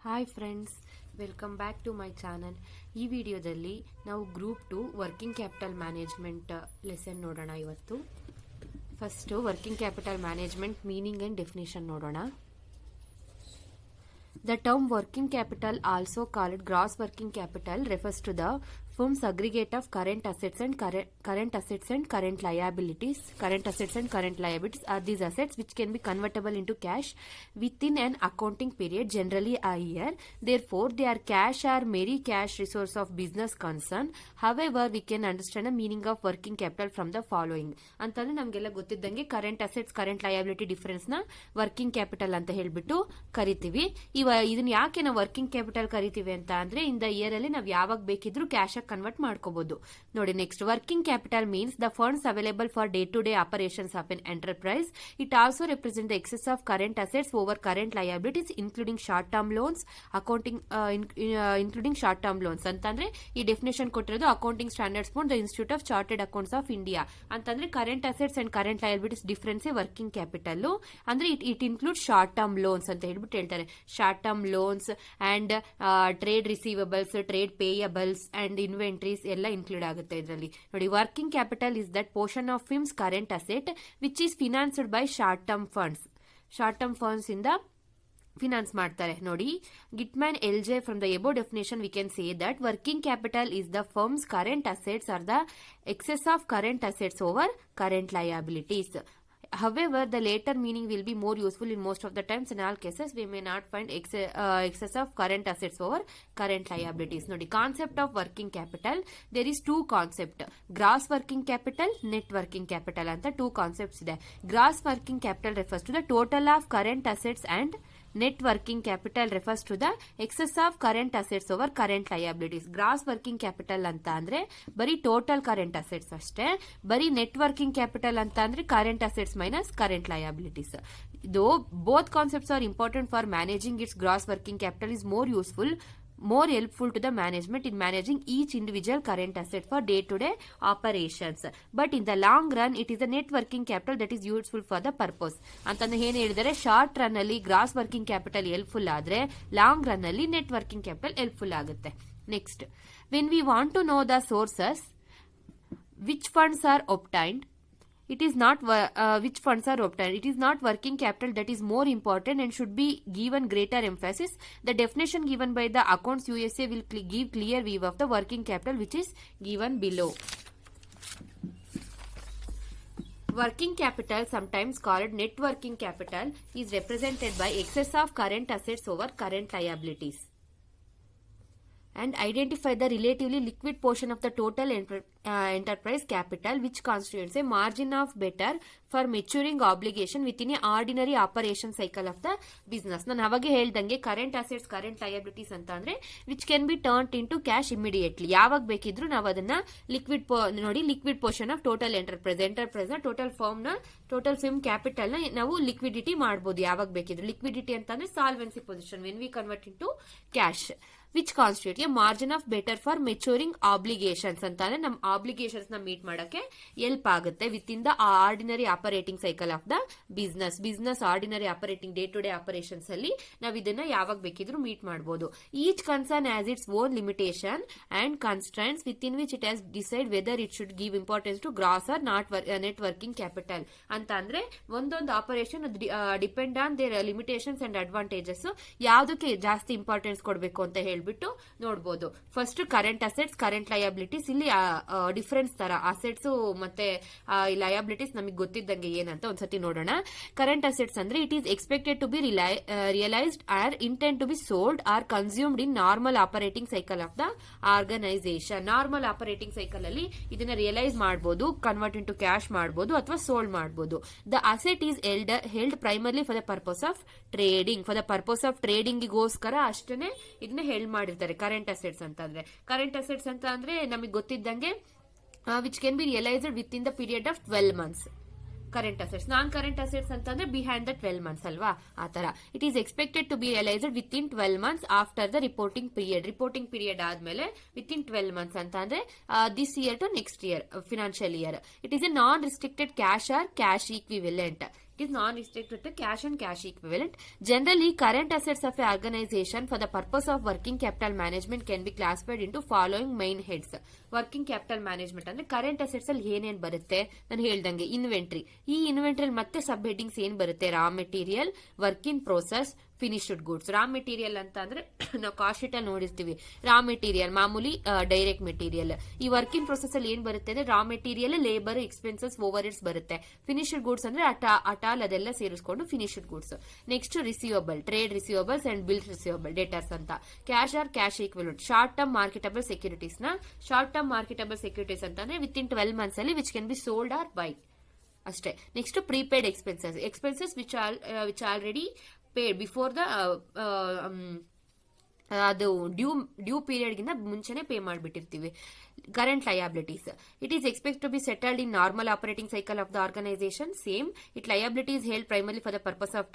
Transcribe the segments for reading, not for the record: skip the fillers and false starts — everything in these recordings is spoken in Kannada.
Hi friends, welcome back to my channel. ಈ ವಿಡಿಯೋದಲ್ಲಿ ನಾವು group 2 working capital management lesson ನೋಡೋಣ. ಇವತ್ತು first working capital management meaning and definition ನೋಡೋಣ. The term working capital, also called gross working capital, refers to the firm's aggregate of current assets and current liabilities. Current assets and current liabilities are these assets which can be convertible into cash within an accounting period, generally a year. Therefore, they are cash or merely cash resource of business concern. However, we can understand the meaning of working capital from the following. ಅಂತಂದ್ರೆ ನಮಗೆಲ್ಲ ಗೊತ್ತಿದ್ದಂಗೆ current assets current liability difference ನ ವರ್ಕಿಂಗ್ ಕ್ಯಾಪಿಟಲ್ ಅಂತ ಹೇಳ್ಬಿಟ್ಟು ಕರಿತೀವಿ. ಇದನ್ನ ಯಾಕೆ ನಾವು ವರ್ಕಿಂಗ್ ಕ್ಯಾಪಿಟಲ್ ಕರಿತೀವಿ ಅಂತ ಅಂದ್ರೆ ಇನ್ ದ ಇಯರ್ ಅಲ್ಲಿ ನಾವು ಯಾವಾಗ ಬೇಕಿದ್ರು ಕ್ಯಾಶ್ ಆಗಿ ಕನ್ವರ್ಟ್ ಮಾಡ್ಕೋಬಹುದು. ನೋಡಿ, next working capital means the funds available for day to day operations of an enterprise. It also represent the excess of current assets over current liabilities including short term loans accounting including short term loans ಅಂತಂದ್ರೆ ಈ ಡೆಫಿನೇಷನ್ ಕೊಟ್ಟಿರೋದು accounting standards board, the institute of chartered accounts of India. ಅಂತಂದ್ರೆ current assets and current liabilities difference working capital ಅಂದ್ರೆ it include short term loans ಅಂತ ಹೇಳ್ಬಿಟ್ಟು ಹೇಳ್ತಾರೆ. Short term loans and trade receivables, trade payables and inventories ಎಲ್ಲ ಇನ್ಕ್ಲೂಡ್ ಆಗುತ್ತೆ ಇದರಲ್ಲಿ. ನೋಡಿ, working capital is that portion of firm's current asset which is financed by short term funds. Short term funds ಇಂದ ಫಿನಾನ್ಸ್ ಮಾಡ್ತಾರೆ. ನೋಡಿ, Gitman L J from the above definition we can say that working capital is the firm's current assets or the excess of current assets over current liabilities. However, the later meaning will be more useful in most of the times. In all cases, we may not find excess of current assets over current liabilities. Now, the concept of working capital, there is two concepts: gross working capital, net working capital. And the two concepts there. Gross working capital refers to the total of current assets and net working capital refers to the excess of current assets over current liabilities. Gross working capital ಅಂತ ಅಂದ್ರೆ ಬರೀ ಟೋಟಲ್ ಕರೆಂಟ್ ಅಸೆಟ್ಸ್ ಅಷ್ಟೇ. ಬರೀ ನೆಟ್ ವರ್ಕಿಂಗ್ ಕ್ಯಾಪಿಟಲ್ ಅಂತ ಅಂದ್ರೆ current assets minus current liabilities. Though both concepts are important for managing its gross working capital is more helpful to the management in managing each individual current asset for day-to-day operations. But in the long run, it is the net working capital that is useful for the purpose. ಅಂತಂದ್ರೆ ಏನ್ ಹೇಳಿದರೆ, ಶಾರ್ಟ್ ರನ್ ಅಲ್ಲಿ ಗ್ರಾಸ್ ವರ್ಕಿಂಗ್ ಕ್ಯಾಪಿಟಲ್ ಹೆಲ್ಪ್ಫುಲ್ ಆದ್ರೆ ಲಾಂಗ್ ರನ್ ಅಲ್ಲಿ ನೆಟ್ ವರ್ಕಿಂಗ್ ಕ್ಯಾಪಿಟಲ್ ಹೆಲ್ಪ್ಫುಲ್ ಆಗುತ್ತೆ. Next, when we want to know the sources which funds are obtained, it is not which funds are obtained. It is not working capital that is more important and should be given greater emphasis. The definition given by the Accounts USA will give clear view of the working capital which is given below. Working capital, sometimes called net working capital, is represented by excess of current assets over current liabilities and identify the relatively liquid portion of the total enterprise capital which constitutes a margin of better for maturing obligation within a ordinary operation cycle of the business. ನಾನು ಅವಾಗೆ ಹೇಳ್ದಂಗೆ ಕರೆಂಟ್ ಅಸೆಟ್ಸ್ ಕರೆಂಟ್ ಲಯಬಿಲಿಟೀಸ್ ಅಂತ ಅಂದ್ರೆ which can be turn into cash immediately. ಯಾವಾಗ ಬೇಕಿದ್ರು ನಾವು ಅದನ್ನ liquid portion of total enterprise ನ ಟೋಟಲ್ ಫಿರ್ಮ್ ಕ್ಯಾಪಿಟಲ್ ನ ನಾವು ಲಿಕ್ವಿಡಿಟಿ ಮಾಡಬಹುದು ಯಾವಾಗ ಬೇಕಿದ್ರು. ಲಿಕ್ವಿಡಿಟಿ ಅಂತಂದ್ರೆ solvency position when we convert into cash which constitute a margin of better for maturing obligations ಅಂತಂದ್ರೆ ನಮ್ಮ ಆಬ್ಲಿಗೇಷನ್ಸ್ ನ ಮೀಟ್ ಮಾಡಕ್ಕೆ ಹೆಲ್ಪ್ ಆಗುತ್ತೆ within the ordinary operating cycle of the business ordinary operating day to day operations ಅಲ್ಲಿ ನಾವು ಇದನ್ನ ಯಾವಾಗ ಬೇಕಿದ್ರು ಮೀಟ್ ಮಾಡಬಹುದು. Each concern has its own limitation and constraints within which it has decide whether it should give importance to gross or net working capital ಅಂತ ಅಂದ್ರೆ ಒಂದೊಂದು operation depend on their limitations and advantages ಯಾವ್ದಕ್ಕೆ ಜಾಸ್ತಿ ಇಂಪಾರ್ಟೆನ್ಸ್ ಕೊಡಬೇಕು ಅಂತ ಹೇಳ್ಬಿಟ್ಟು ನೋಡಬಹುದು. First current assets current liabilities, ಇಲ್ಲಿ ಡಿಫರೆನ್ಸ್ ತರ ಅಸೆಟ್ಸ್ ಮತ್ತೆ ಲಯಬಿಲಿಟೀಸ್ ನಮಗೆ ಗೊತ್ತಿದ್ದಂಗೆ ಏನಂತ ಒಂದ್ಸತಿ ನೋಡೋಣ. ಕರೆಂಟ್ ಅಸೆಟ್ಸ್ ಅಂದ್ರೆ it is expected to be realised or intent to be sold or consumed in normal operating cycle of the organisation. Normal operating cycle ಅಲ್ಲಿ ಇದನ್ನ ರಿಯಲೈಸ್ ಮಾಡಬಹುದು, ಕನ್ವರ್ಟ್ ಇಂಟು ಕ್ಯಾಶ್ ಮಾಡಬಹುದು ಅಥವಾ ಸೋಲ್ಡ್ ಮಾಡಬಹುದು. The asset is held primarily for the purpose of trading ಗೋಸ್ಕರ ಅಷ್ಟೇ ಇದನ್ನ ಹೆಲ್ಡ್ ಮಾಡಿರ್ತಾರೆ ಕರೆಂಟ್ ಅಸೆಟ್ಸ್ ಅಂತಂದ್ರೆ. ಕರೆಂಟ್ ಅಸೆಟ್ಸ್ ಅಂತ ಅಂದ್ರೆ ನಮಗೆ ಗೊತ್ತಿದ್ದಂಗೆ which can be realised within the period of 12 months. Current assets non current assets ಅಂತಂದ್ರೆ ಬಿಹೈಂಡ್ ದ 12 months ಅಲ್ವಾ, ಆ ತರ. It is expected to be realised within 12 months after the reporting period ಆದ್ಮೇಲೆ ವಿತ್ ಇನ್ 12 months ಅಂತ ಅಂದ್ರೆ this year to next year financial year. It is a non restricted cash or cash equivalent. It is non-restricted to cash and cash equivalent. Generally, current assets of an organization for the purpose of working capital management can be classified into following main heads. Working capital management ಅಂದ್ರೆ ಕರೆಂಟ್ ಅಸೆಟ್ಸ್ ಅಲ್ಲಿ ಏನೇನ್ ಬರುತ್ತೆ, ನಾನು ಹೇಳ್ದಂಗೆ ಇನ್ವೆಂಟ್ರಿ. ಈ ಇನ್ವೆಂಟ್ರಿ ಮತ್ತೆ ಸಬ್ ಹೆಡ್ಡಿಂಗ್ಸ್ ಏನ್ ಬರುತ್ತೆ, raw material, work in process, finished goods. Raw material ಅಂತ ಅಂದ್ರೆ ನಾವು ಕಾಸ್ಟ್ ಶೀಟ್ ಅಲ್ಲಿ ನೋಡಿರ್ತೀವಿ, ರಾ ಮೆಟೀರಿಯಲ್ ಮಾಮೂಲಿ ಡೈರೆಕ್ಟ್ ಮೆಟೀರಿಯಲ್. ಈ ವರ್ಕ್ ಇನ್ ಪ್ರೋಸೆಸ್ ಅಲ್ಲಿ ಏನ್ ಬರುತ್ತೆ ಅಂದ್ರೆ raw material, labour, expenses, over heads ಬರುತ್ತೆ. ಫಿನಿಶ್ಡ್ ಗೂಡ್ಸ್ ಅಂದ್ರೆ ಅಟಾಲ್ ಅದೆಲ್ಲ ಸೇರಿಸ್ಕೊಂಡು finished goods. Next receivable, trade receivables and bill receivable, debtors ಅಂತ. Cash or cash equivalent, short term marketable securities ನ ಶಾರ್ಟ್ ಟರ್ಮ್ ಮಾರ್ಕೆಟಬಲ್ ಸೆಕ್ಯೂರಿಟೀಸ್ ಅಂತಂದ್ರೆ ವಿತ್ ಇನ್ 12 ಮಂತ್ಸ್ ಅಲ್ಲಿ which can be sold or buy ಅಷ್ಟೇ. Next prepaid expenses which already paid before the ಅದು ಡ್ಯೂ ಪೀರಿಯಡ್ ಗಿಂತ ಮುಂಚೆನೆ ಪೇ ಮಾಡಿಬಿಟ್ಟಿರ್ತೀವಿ. Current liabilities, it is expect to be settled in normal operating cycle of the organisation. Same it liability is held primarily for the purpose of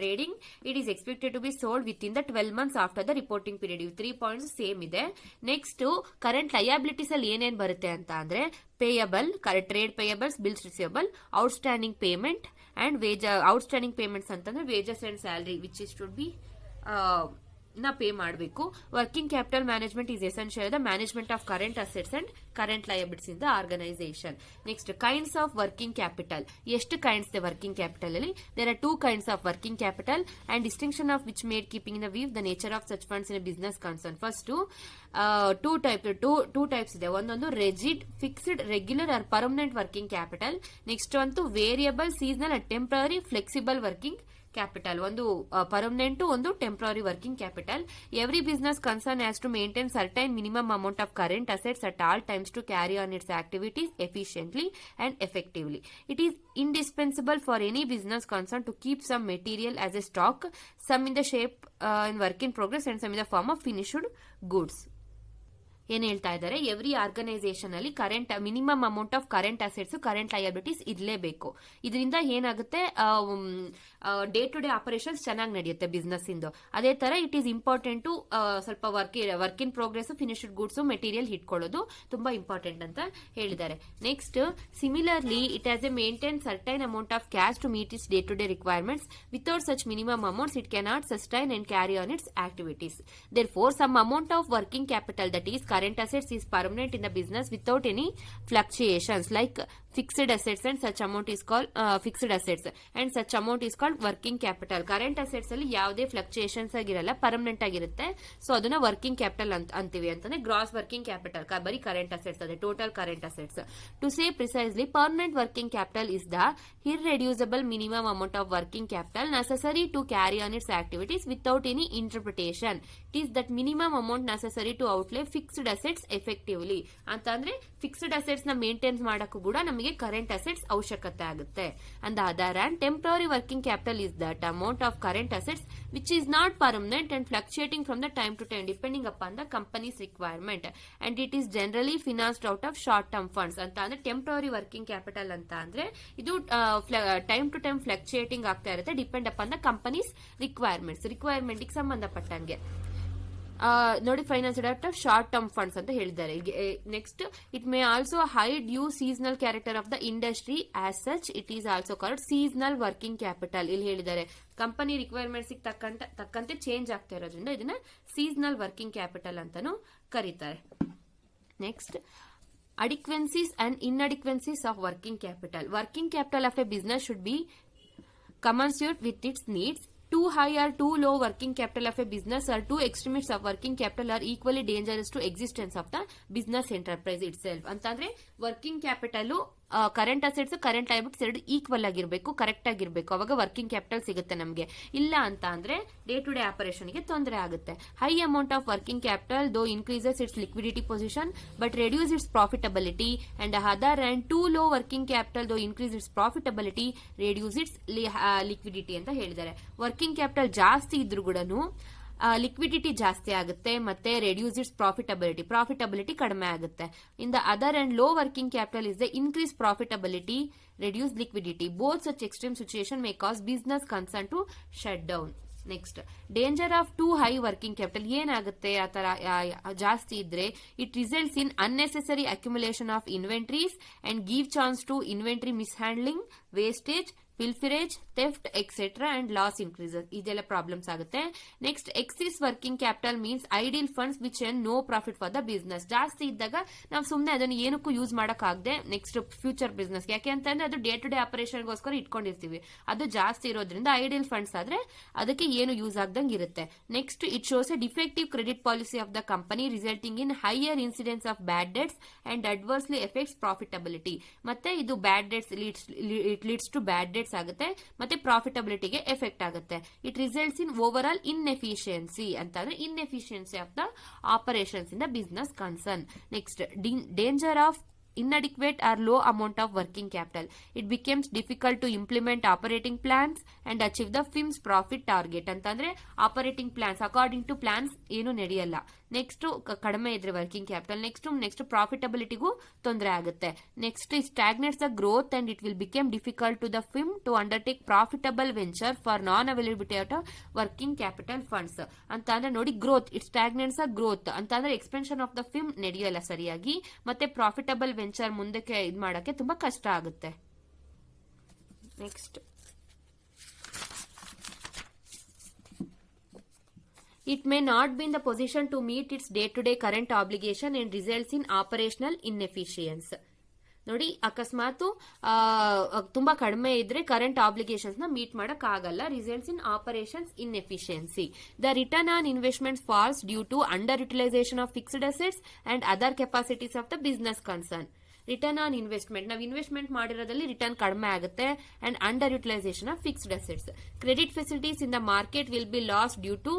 trading. It is expected to be sold within the 12 months after the reporting period. ಇವು 3 ಪಾಯಿಂಟ್ಸ್ ಸೇಮ್ ಇದೆ. ನೆಕ್ಸ್ಟ್ ಕರೆಂಟ್ ಲಯಬಿಲಿಟೀಸ್ ಅಲ್ಲಿ ಏನೇನ್ ಬರುತ್ತೆ ಅಂತ ಅಂದ್ರೆ payable, trade payables, bills receivable, outstanding payment and outstanding payments ಅಂತಂದ್ರೆ wages and salary which is to be ನ ಪೇ ಮಾಡಬೇಕು. Working capital management is essential the management of current assets and current liabilities in the organisation. Next kinds of working capital. ಎಷ್ಟು ಕೈಂಡ್ಸ್ ಇದೆ ವರ್ಕಿಂಗ್ ಕ್ಯಾಪಿಟಲ್ ಅಲ್ಲಿ? There are 2 kinds of working capital and distinction of which made keeping in the view the nature of such funds in a business concern. First two types ಇದೆ. ಒಂದೊಂದು rigid, fixed, regular or permanent working capital. Next ಒಂದು variable, seasonal and temporary, flexible working capital. ಒಂದು ಪರ್ಮನೆಂಟ್, ಒಂದು temporary working capital. Every business concern has to maintain certain minimum amount of current assets at all times to carry on its activities efficiently and effectively. It is indispensable for any business concern to keep some material as a stock, some in the shape in work in progress and some in the form of finished goods. ಏನ್ ಹೇಳ್ತಾ ಇದ್ದಾರೆ, ಎವ್ರಿ ಆರ್ಗನೈಸೇಷನ್ ಅಲ್ಲಿ current minimum amount of current assets, current liabilities ಇರಲೇಬೇಕು. ಇದರಿಂದ ಏನಾಗುತ್ತೆ, ಡೇ ಟು ಡೇ ಆಪರೇಷನ್ಸ್ ಚೆನ್ನಾಗಿ ನಡೆಯುತ್ತೆ ಬಿಸ್ನೆಸ್ ಇಂದು. ಅದೇ ತರ ಇಟ್ ಈಸ್ ಇಂಪಾರ್ಟೆಂಟ್ ಸ್ವಲ್ಪ work in progress, finished goods, material ಇಟ್ಕೊಳ್ಳೋದು ತುಂಬಾ ಇಂಪಾರ್ಟೆಂಟ್ ಅಂತ ಹೇಳಿದ್ದಾರೆ. Next similarly it has a maintain certain amount of cash to meet its day to day requirements. Without such minimum amounts it cannot sustain and carry on its activities. Therefore, some amount of working capital, that is current assets, is permanent in the business without any fluctuations, like fixed assets, and such amount is called fixed assets, and such amount is called working capital. Current assets ಅಲ್ಲಿ ಯಾವುದೇ ಫ್ಲಕ್ಚುಯೇಷನ್ಸ್ ಆಗಿರಲ್ಲ, ಪರ್ಮನೆಂಟ್ ಆಗಿರುತ್ತೆ. ಸೊ ಅದನ್ನ ವರ್ಕಿಂಗ್ ಕ್ಯಾಪಿಟಲ್ ಅಂತೀವಿ. ಅಂತಂದ್ರೆ ಗ್ರಾಸ್ ವರ್ಕಿಂಗ್ ಕ್ಯಾಪಿಟಲ್ ಬರೀ ಕರೆಂಟ್ ಅಸೆಟ್ಸ್ ಅದೇ, total current assets. To say precisely, permanent working capital is the irreducible minimum amount of working capital necessary to carry on its activities without any interpretation. It is that minimum amount necessary to outlay fixed assets effectively. ಅಂತಂದ್ರೆ ಫಿಕ್ಸ್ಡ್ ಅಸೆಟ್ಸ್ ನ ಮೇಂಟೈನ್ ಮಾಡಕ್ಕೂ ಕೂಡ ನಮಗೆ ಕರೆಂಟ್ ಅಸೆಟ್ಸ್ ಅವಶ್ಯಕತೆ ಆಗುತ್ತೆ. And other and temporary working capital is that amount of current assets which is not permanent and fluctuating from the time to time depending upon the company's requirement, and it is generally financed out of short term funds. ಅಂತ ಅಂದ್ರೆ ಟೆಂಪರರಿ ವರ್ಕಿಂಗ್ ಕ್ಯಾಪಿಟಲ್ ಅಂತ ಅಂದ್ರೆ ಇದು ಟೈಮ್ ಟು ಟೈಮ್ ಫ್ಲಕ್ಚುಯೇಟಿಂಗ್ ಆಗ್ತಾ ಇರುತ್ತೆ, depend upon the company's requirement ಗೆ ಸಂಬಂಧಪಟ್ಟಂಗೆ. ನೋಡಿ, financed out of short term funds ಅಂತ ಹೇಳಿದ್ದಾರೆ. Next, it may also hide due seasonal character of the industry as such it is also called seasonal working capital. ಇಲ್ಲಿ ಹೇಳಿದ್ದಾರೆ ಕಂಪನಿ ರಿಕ್ವೈರ್ಮೆಂಟ್ಸ್ ತಕ್ಕಂತೆ ಚೇಂಜ್ ಆಗ್ತಾ ಇರೋದ್ರಿಂದ ಇದನ್ನ ಸೀಸನಲ್ ವರ್ಕಿಂಗ್ ಕ್ಯಾಪಿಟಲ್ ಅಂತಾನು ಕರೀತಾರೆ. Next, adequacies and inadequacies of working capital. Working capital of a business should be commensurate with its needs. Too high or too low working capital of a business or two extremes of working capital are equally dangerous to existence of the business enterprise itself. ಅಂತಂದ್ರೆ working capital, current assets, current liabilities ಎರಡು ಈಕ್ವಲ್ ಆಗಿರ್ಬೇಕು, ಕರೆಕ್ಟ್ ಆಗಿರ್ಬೇಕು. ಅವಾಗ ವರ್ಕಿಂಗ್ ಕ್ಯಾಪಿಟಲ್ ಸಿಗುತ್ತೆ ನಮಗೆ. ಇಲ್ಲ ಅಂತ ಅಂದ್ರೆ ಡೇ ಟು ಡೇ ಆಪರೇಷನ್ ಗೆ ತೊಂದರೆ ಆಗುತ್ತೆ. High amount of working capital though increases its liquidity position but reduce its profitability, and other end too low working capital though increase its profitability reduce its liquidity ಅಂತ ಹೇಳಿದ್ದಾರೆ. ವರ್ಕಿಂಗ್ ಕ್ಯಾಪಿಟಲ್ ಜಾಸ್ತಿ ಇದ್ರೂ ಕೂಡ ಲಿಕ್ವಿಡಿಟಿ ಜಾಸ್ತಿ ಆಗುತ್ತೆ, ಮತ್ತೆ ರೆಡ್ಯೂಸ್ ಇಟ್ಸ್ ಪ್ರಾಫಿಟಬಿಲಿಟಿ ಕಡಿಮೆ ಆಗುತ್ತೆ. In the other end low working capital is the increase profitability, reduce liquidity. Both such extreme situation may cause business concern to shut down. Next, danger of too high working capital. ಏನಾಗುತ್ತೆ ಆ ತರ ಜಾಸ್ತಿ ಇದ್ರೆ, it results in unnecessary accumulation of inventories and give chance to inventory mishandling, wastage, pilferage, theft etcetera and loss increases, ಇದೆಲ್ಲ ಪ್ರಾಬ್ಲಮ್ಸ್ ಆಗುತ್ತೆ. Next excess working capital means ideal funds which earn no profit for the business. ಜಾಸ್ತಿ ಇದ್ದಾಗ ನಾವು ಸುಮ್ಮನೆ ಅದನ್ನು ಏನಕ್ಕೂ ಯೂಸ್ ಮಾಡಕ್ಕಾಗದೆ ನೆಕ್ಸ್ಟ್ ಫ್ಯೂಚರ್ ಬಿಸ್ನೆಸ್, ಯಾಕೆ ಅಂತಂದ್ರೆ ಅದು ಡೇ ಟು ಡೇ ಆಪರೇಷನ್ಗೋಸ್ಕರ ಇಟ್ಕೊಂಡಿರ್ತೀವಿ, ಅದು ಜಾಸ್ತಿ ಇರೋದ್ರಿಂದ ಐಡಿಯಲ್ ಫಂಡ್ಸ್ ಆದ್ರೆ ಅದಕ್ಕೆ ಏನು ಯೂಸ್ ಆಗ್ದಂಗೆ ಇರುತ್ತೆ. Next it shows a defective credit policy of the company resulting in higher incidence of bad debts and adversely affects profitability. ಮತ್ತೆ ಇದು bad debts it leads to bad debts ಆಗುತ್ತೆ ಮತ್ತೆ ಪ್ರಾಫಿಟಬಿಲಿಟಿಗೆ ಎಫೆಕ್ಟ್ ಆಗುತ್ತೆ. It results in overall inefficiency ಅಂತಂದ್ರೆ inefficiency of the operations in the business concern. Next danger of inadequate or low amount of working capital. It becomes difficult to implement operating plans and achieve the firm's profit target. ಅಂತಂದ್ರೆ operating plans according to plans ಏನು ನಡೆಯಲ್ಲ. ನೆಕ್ಸ್ಟ್ ಕಡಿಮೆ ಇದ್ರೆ ವರ್ಕಿಂಗ್ ಕ್ಯಾಪಿಟಲ್ ನೆಕ್ಸ್ಟ್ ಪ್ರಾಫಿಟಬಿಲಿಟಿಗೂ ತೊಂದರೆ ಆಗುತ್ತೆ. Next stagnates the growth and it will become difficult to the firm to undertake profitable venture for non availability of working capital funds. ಅಂತ ಅಂದ್ರೆ ನೋಡಿ growth it stagnates the growth ಅಂತ ಅಂದ್ರೆ ಎಕ್ಸ್ಪೆನ್ಷನ್ ಆಫ್ ದ ಫಿರ್ಮ್ ನಡೆಯಲ್ಲ ಸರಿಯಾಗಿ, ಮತ್ತೆ ಪ್ರಾಫಿಟಬಲ್ ವೆಂಚರ್ ಮುಂದಕ್ಕೆ ಇದು ಮಾಡಕ್ಕೆ ತುಂಬಾ ಕಷ್ಟ ಆಗುತ್ತೆ. Next it may not be in the position to meet its day-to-day current obligation and results in operational inefficiency. ನೋಡಿ ಅಕಸ್ಮಾತ್ ತುಂಬಾ ಕಡಿಮೆ ಇದ್ರೆ ಕರೆಂಟ್ ಆಬ್ಲಿಗೇಷನ್ಸ್ ನ ಮೀಟ್ ಮಾಡಕ್ ಆಗಲ್ಲ, results in operations inefficiency. The return on investment falls due to under utilisation of fixed assets and other capacities of the business concern. Return on investment ನಾವು ಇನ್ವೆಸ್ಟ್ಮೆಂಟ್ ಮಾಡಿರೋದ್ರಲ್ಲಿ ರಿಟರ್ನ್ ಕಡಿಮೆ ಆಗುತ್ತೆ and under utilisation of fixed assets. Credit facilities in the market will be loss due to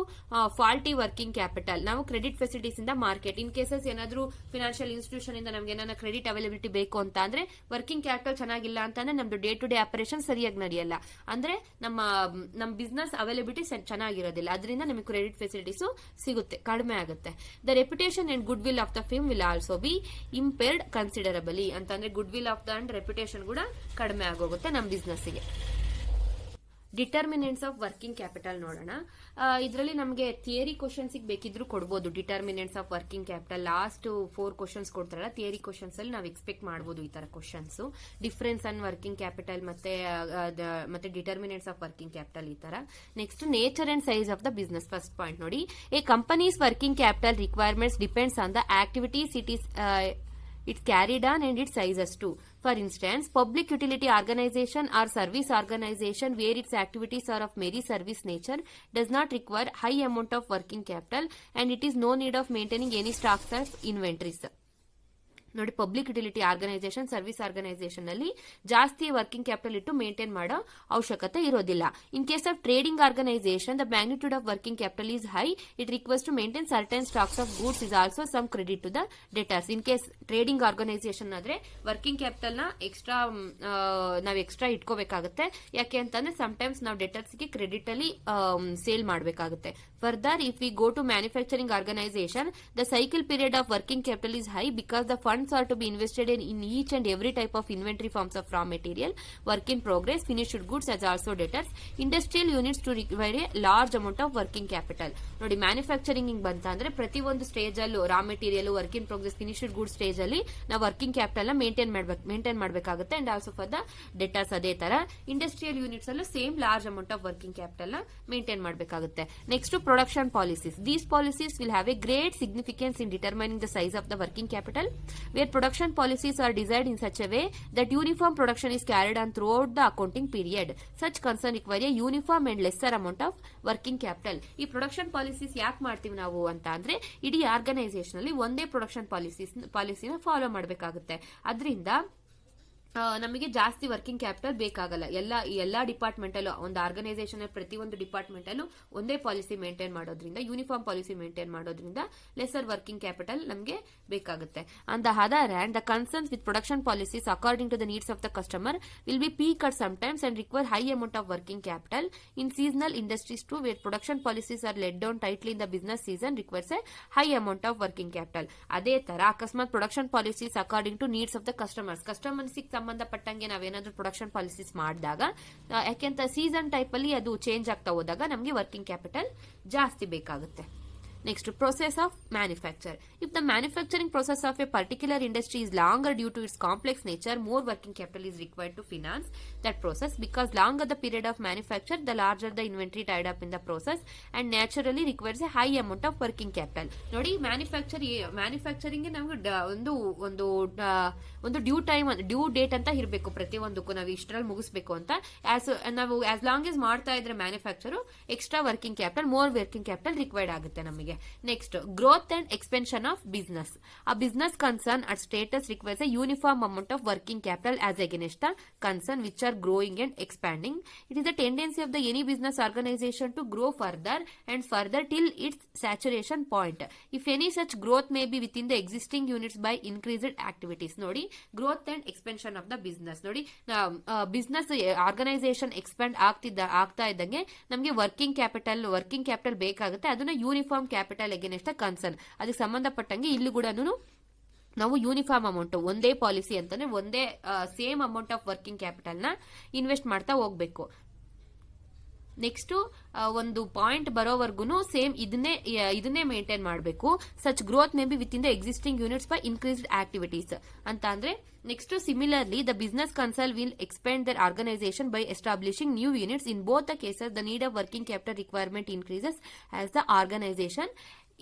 faulty working capital. ನಾವು ಕ್ರೆಡಿಟ್ ಫೆಸಿಲಿಟೀಸ್ ಇಂದ ಮಾರ್ಕೆಟ್ ಇನ್ ಕೇಸಸ್ ಏನಾದ್ರೂ ಫಿನಾನ್ಷಿಯಲ್ ಇನ್ಸ್ಟಿಟ್ಯೂಷನ್ ಇಂದ ನಮ್ಗೆ ಏನಾದ್ರು ಕ್ರೆಡಿಟ್ ಅವೈಲಬಿಲಿಟಿ ಬೇಕು ಅಂತ ಅಂದ್ರೆ ವರ್ಕಿಂಗ್ ಕ್ಯಾಪಿಟಲ್ ಚೆನ್ನಾಗಿಲ್ಲ ಅಂತಂದ್ರೆ ನಮ್ದು ಡೇ ಟು ಡೇ ಆಪರೇಷನ್ ಸರಿಯಾಗಿ ನಡೆಯಲ್ಲ, ಅಂದ್ರೆ ನಮ್ಮ ಬಿಸ್ನೆಸ್ ಅವೈಲಬಿಲಿಟಿ ಚೆನ್ನಾಗಿರೋದಿಲ್ಲ, ಅದರಿಂದ ನಮಗೆ ಕ್ರೆಡಿಟ್ ಫೆಸಿಲಿಟೀಸ್ ಸಿಗುತ್ತೆ ಕಡಿಮೆ ಆಗುತ್ತೆ. The reputation and goodwill of the firm will also be impaired considerable. ಅಂತಂದ್ರೆ goodwill of the and reputation ಕೂಡ ಕಡಿಮೆ ಆಗೋಗುತ್ತೆ ನಮ್ಮ ಬಿಸ್ನೆಸ್ ಗೆ. ಡಿಟರ್ಮಿನೆಂಟ್ಸ್ ಆಫ್ ವರ್ಕಿಂಗ್ ಕ್ಯಾಪಿಟಲ್ ನೋಡೋಣ. ಇದರಲ್ಲಿ ನಮಗೆ ಥಿಯರಿ ಕ್ವಶನ್ಸ್ ಬೇಕಿದ್ರು ಕೊಡಬಹುದು. Determinants of working capital last 4 questions ಕೊಡ್ತಾರಲ್ಲ, ಥಿಯರಿ ಕ್ವಶನ್ಸ್ ಅಲ್ಲಿ ನಾವು ಎಕ್ಸ್ಪೆಕ್ಟ್ ಮಾಡಬಹುದು ಈ ತರ questions. Difference on working capital ಮತ್ತೆ ಡಿಟರ್ಮಿನೆಂಟ್ಸ್ ಆಫ್ ವರ್ಕಿಂಗ್ ಕ್ಯಾಪಿಟಲ್ ಈ ತರ. Next nature and size of the business. First point ನೋಡಿ, a company's working capital requirements depends on the activities it's carried on and its sizes too. For instance, public utility organization or service organization where its activities are of merely service nature does not require high amount of working capital and it is no need of maintaining any stocks or inventories. ನೋಡಿ, public utility organisation, service organisation ಅಲ್ಲಿ ಜಾಸ್ತಿ ವರ್ಕಿಂಗ್ ಕ್ಯಾಪಿಟಲ್ ಇಟ್ಟು ಮೇಂಟೈನ್ ಮಾಡೋ ಅವಶ್ಯಕತೆ ಇರೋದಿಲ್ಲ. In case of trading organisation the magnitude of working capital is high, it request to maintain certain stocks of goods is also some credit to the debtors. In case trading organisation ಆದ್ರೆ ವರ್ಕಿಂಗ್ ಕ್ಯಾಪಿಟಲ್ ನ ನಾವು ಎಕ್ಸ್ಟ್ರಾ ಇಟ್ಕೋಬೇಕಾಗುತ್ತೆ. ಯಾಕೆ ಅಂತಂದ್ರೆ ಸಮ್ಟೈಮ್ಸ್ ನಾವು ಡೆಟರ್ಸ್ ಗೆ ಕ್ರೆಡಿಟ್ ಅಲ್ಲಿ ಸೇಲ್ ಮಾಡಬೇಕಾಗುತ್ತೆ. Further, if we go to manufacturing organisation the cycle period of working capital is high because the fund are to be invested in each and every type of inventory forms of raw material, work in progress, finished goods as also debtors. Industrial units to require a large amount of working capital. ನೋಡಿ, ಮ್ಯಾನುಫ್ಯಾಕ್ಚರಿಂಗ್ ಹಿಂಗ್ ಬಂತ ಅಂದ್ರೆ ಪ್ರತಿ ಒಂದು ಸ್ಟೇಜ್ ಅಲ್ಲೂ ರಾ material, work in progress, finished good stage ಅಲ್ಲಿ ನಾವು ವರ್ಕಿಂಗ್ ಕ್ಯಾಪಿಟಲ್ ನ ಮೇಂಟೈನ್ ಮಾಡಬೇಕಾಗುತ್ತೆ. And also for the debtors ಅದೇ ತರ ಇಂಡಸ್ಟ್ರಿಯಲ್ ಯೂನಿಟ್ಸ್ ಅಲ್ಲೂ same large amount of working capital ನ ಮೇಂಟೈನ್ ಮಾಡಬೇಕಾಗುತ್ತೆ. Next production policies. These policies will have A great significance in determining the size of the working capital. Where production policies are designed in such a way that uniform production is carried on throughout the accounting period. Such concern require a uniform and lesser amount of working capital. ಈ ಪ್ರೊಡಕ್ಷನ್ ಪಾಲಿಸೀಸ್ ಯಾಕೆ ಮಾಡ್ತೀವಿ ನಾವು ಅಂತ ಅಂದ್ರೆ ಇಡೀ ಆರ್ಗನೈಸೇಷನ್ ಅಲ್ಲಿ ಒಂದೇ ಪ್ರೊಡಕ್ಷನ್ ಪಾಲಿಸಿನ ಫಾಲೋ ಮಾಡಬೇಕಾಗುತ್ತೆ. ಅದರಿಂದ ನಮಗೆ ಜಾಸ್ತಿ ವರ್ಕಿಂಗ್ ಕ್ಯಾಪಿಟಲ್ ಬೇಕಾಗಲ್ಲ. ಎಲ್ಲಾ ಡಿಪಾರ್ಟ್ಮೆಂಟ್ ಅಲ್ಲೂ ಒಂದು ಆರ್ಗನೈಸೇಷನ್ ಪ್ರತಿಯೊಂದು ಡಿಪಾರ್ಟ್ಮೆಂಟ್ ಅಲ್ಲೂ ಒಂದೇ ಪಾಲಿಸಿ ಮೇಂಟೈನ್ ಮಾಡೋದ್ರಿಂದ, ಯೂನಿಫಾರ್ಮ್ ಪಾಲಿಸಿ ಮೇಂಟೈನ್ ಮಾಡೋದ್ರಿಂದ ಲೆಸರ್ ವರ್ಕಿಂಗ್ ಕ್ಯಾಪಿಟಲ್ ನಮಗೆ ಬೇಕಾಗುತ್ತೆ. On the other hand, the concerns with production policies according to the needs of the customer will be peak at sometimes and require high amount of working capital. In seasonal industries to where production policies are led down tightly in the business season requires a high amount of working capital. ಅದೇ ತರ ಅಕಸ್ಮಾತ್ production policies according to needs of the customers ಸಂಬಂಧಪಟ್ಟಂಗೆ ನಾವೇನಾದ್ರೂ ಪ್ರೊಡಕ್ಷನ್ ಪಾಲಿಸೀಸ್ ಮಾಡಿದಾಗ, ಯಾಕೆಂತ ಸೀಸನ್ ಟೈಪ್ ಅಲ್ಲಿ ಅದು ಚೇಂಜ್ ಆಗ್ತಾ ಹೋದಾಗ ನಮಗೆ ವರ್ಕಿಂಗ್ ಕ್ಯಾಪಿಟಲ್ ಜಾಸ್ತಿ ಬೇಕಾಗುತ್ತೆ. Next, process of manufacture. If the manufacturing process of a particular industry is longer due to its complex nature, more working capital is required to finance that process, because longer the period of manufacture, the larger the inventory tied up in the process and naturally requires a high amount of working capital. ನೋಡಿ ಮ್ಯಾನುಫ್ಯಾಕ್ಚರಿಂಗ್ ನಮ್ಗೆ ಒಂದು ಡ್ಯೂ ಡೇಟ್ ಅಂತ ಇರಬೇಕು, ಪ್ರತಿಯೊಂದಕ್ಕೂ ನಾವು ಇಷ್ಟರಲ್ಲಿ ಮುಗಿಸ್ಬೇಕು ಅಂತ. ನಾವು ಆಸ್ ಲಾಂಗ್ ಎಸ್ ಮಾಡ್ತಾ ಇದ್ರೆ manufacture extra working capital, more working capital required ಆಗುತ್ತೆ ನಮಗೆ. Next, growth and expansion of business. A business concern at status requires a uniform amount of working capital as against the concern which are growing and expanding. It is the tendency of the any business organization to grow further and further till its saturation point. If any such growth may be within the existing units by increased activities. ನೋಡಿ, growth and expansion of the business. ನೋಡಿ, ಬಿಸ್ನೆಸ್ ಆರ್ಗನೈಸೇಷನ್ ಎಕ್ಸ್ಪ್ಯಾಂಡ್ ಆಗ್ತಾ ಇದ್ದಂಗೆ ನಮಗೆ ವರ್ಕಿಂಗ್ ಕ್ಯಾಪಿಟಲ್ ಬೇಕಾಗುತ್ತೆ. ಅದನ್ನ ಯೂನಿಫಾರ್ಮ್ ಕ್ಯಾಪಿಟಲ್ ಎಗೇನೆಸ್ಟ್ ಕನ್ಸರ್ನ್, ಅದಕ್ಕೆ ಸಂಬಂಧಪಟ್ಟಂಗೆ ಇಲ್ಲಿ ಕೂಡ ನಾವು ಯೂನಿಫಾರ್ಮ್ ಅಮೌಂಟ್, ಒಂದೇ ಪಾಲಿಸಿ ಅಂತಂದ್ರೆ ಒಂದೇ same amount of working capital ನ ಇನ್ವೆಸ್ಟ್ ಮಾಡ್ತಾ ಹೋಗ್ಬೇಕು. ನೆಕ್ಸ್ಟ್, ಒಂದು ಪಾಯಿಂಟ್ ಬರೋವರೆಗೂ ಸೇಮ್ ಇದನ್ನೇ ಮೇಂಟೈನ್ ಮಾಡಬೇಕು. Such growth may be within the existing units by increased activities ಅಂತ ಅಂದ್ರೆ. Next, similarly the business concern will expand their organisation by establishing new units. In both the cases the need of working capital requirement increases as the organisation